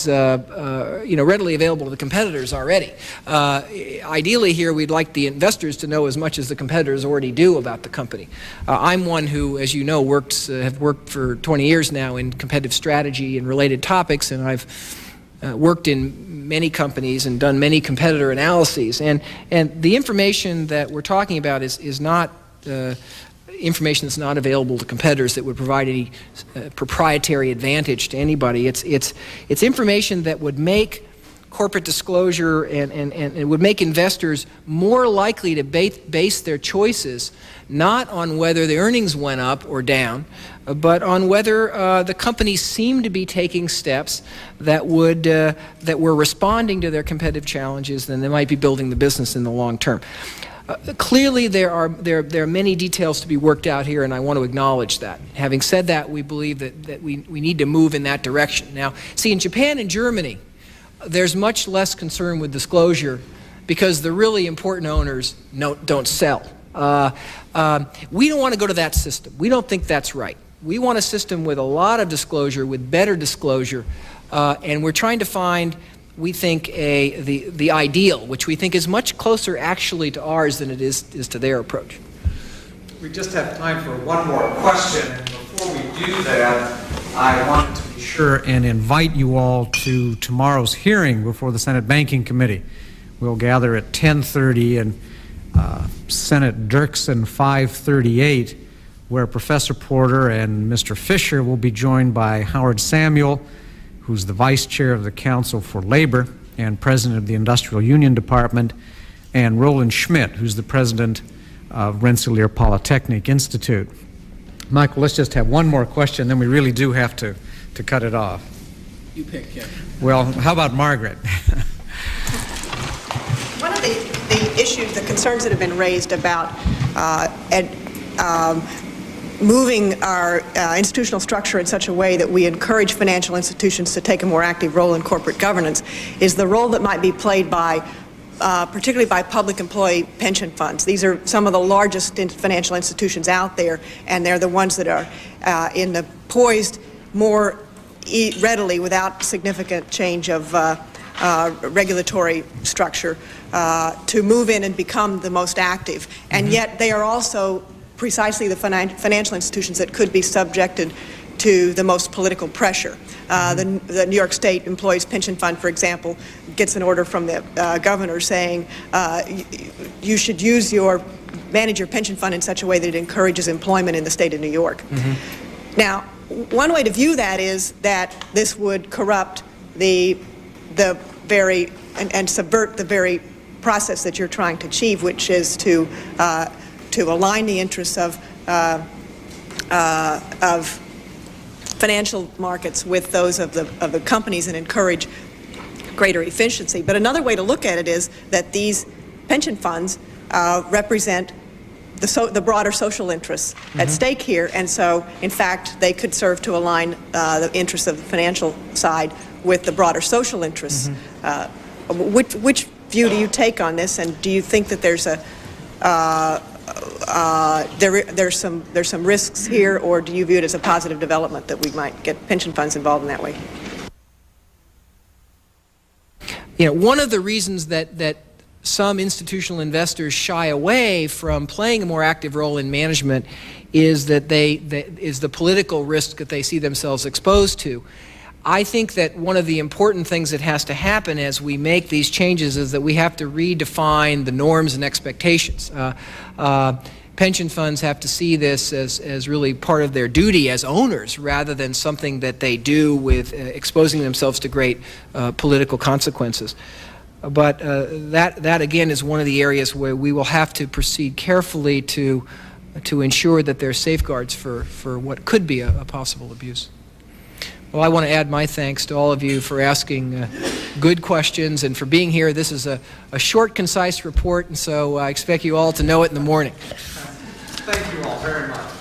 readily available to the competitors already. Ideally here, we'd like the investors to know as much as the competitors already do about the company. I'm one who, as you know, have worked for 20 years now in competitive strategy and related topics, and I've worked in many companies and done many competitor analyses. And the information that we're talking about is not information that's not available to competitors that would provide any proprietary advantage to anybody. It's information that would make corporate disclosure and it would make investors more likely to base their choices not on whether the earnings went up or down, but on whether the companies seem to be taking steps that were responding to their competitive challenges, then they might be building the business in the long term. Clearly, there are many details to be worked out here, and I want to acknowledge that. Having said that, we believe that we need to move in that direction. Now, see, in Japan and Germany, there's much less concern with disclosure because the really important owners don't sell. We don't want to go to that system. We don't think that's right. We want a system with a lot of disclosure, with better disclosure, and we're trying to find, we think, the ideal, which we think is much closer actually to ours than it is to their approach. We just have time for one more question, and before we do that, I wanted to be sure and invite you all to tomorrow's hearing before the Senate Banking Committee. We'll gather at 10:30 in Senate Dirksen 538 where Professor Porter and Mr. Fisher will be joined by Howard Samuel, who's the Vice Chair of the Council for Labor and President of the Industrial Union Department, and Roland Schmidt, who's the President of Rensselaer Polytechnic Institute. Michael, let's just have one more question, then we really do have to cut it off. You pick, Kevin. Well, how about Margaret? One of the issues, the concerns that have been raised about moving our institutional structure in such a way that we encourage financial institutions to take a more active role in corporate governance is the role that might be played by particularly by public employee pension funds. These are some of the largest financial institutions out there, and they're the ones that are poised more readily without significant change of regulatory structure to move in and become the most active. And yet they are also precisely the financial institutions that could be subjected to the most political pressure. The New York State Employees Pension Fund, for example, gets an order from the governor saying you should manage your pension fund in such a way that it encourages employment in the state of New York. Now, one way to view that is that this would corrupt the very and subvert the very process that you're trying to achieve, which is to align the interests of financial markets with those of the companies and encourage greater efficiency. But another way to look at it is that these pension funds represent the broader social interests at stake here, and so in fact they could serve to align the interests of the financial side with the broader social interests. Which view do you take on this, and do you think that there's there's some risks here, or do you view it as a positive development that we might get pension funds involved in that way? You know, one of the reasons that some institutional investors shy away from playing a more active role in management is that is the political risk that they see themselves exposed to. I think that one of the important things that has to happen as we make these changes is that we have to redefine the norms and expectations. Pension funds have to see this as really part of their duty as owners rather than something that they do with exposing themselves to great political consequences. But that again is one of the areas where we will have to proceed carefully to ensure that there are safeguards for what could be a possible abuse. Well, I want to add my thanks to all of you for asking good questions and for being here. This is a short, concise report, and so I expect you all to know it in the morning. Thank you all very much.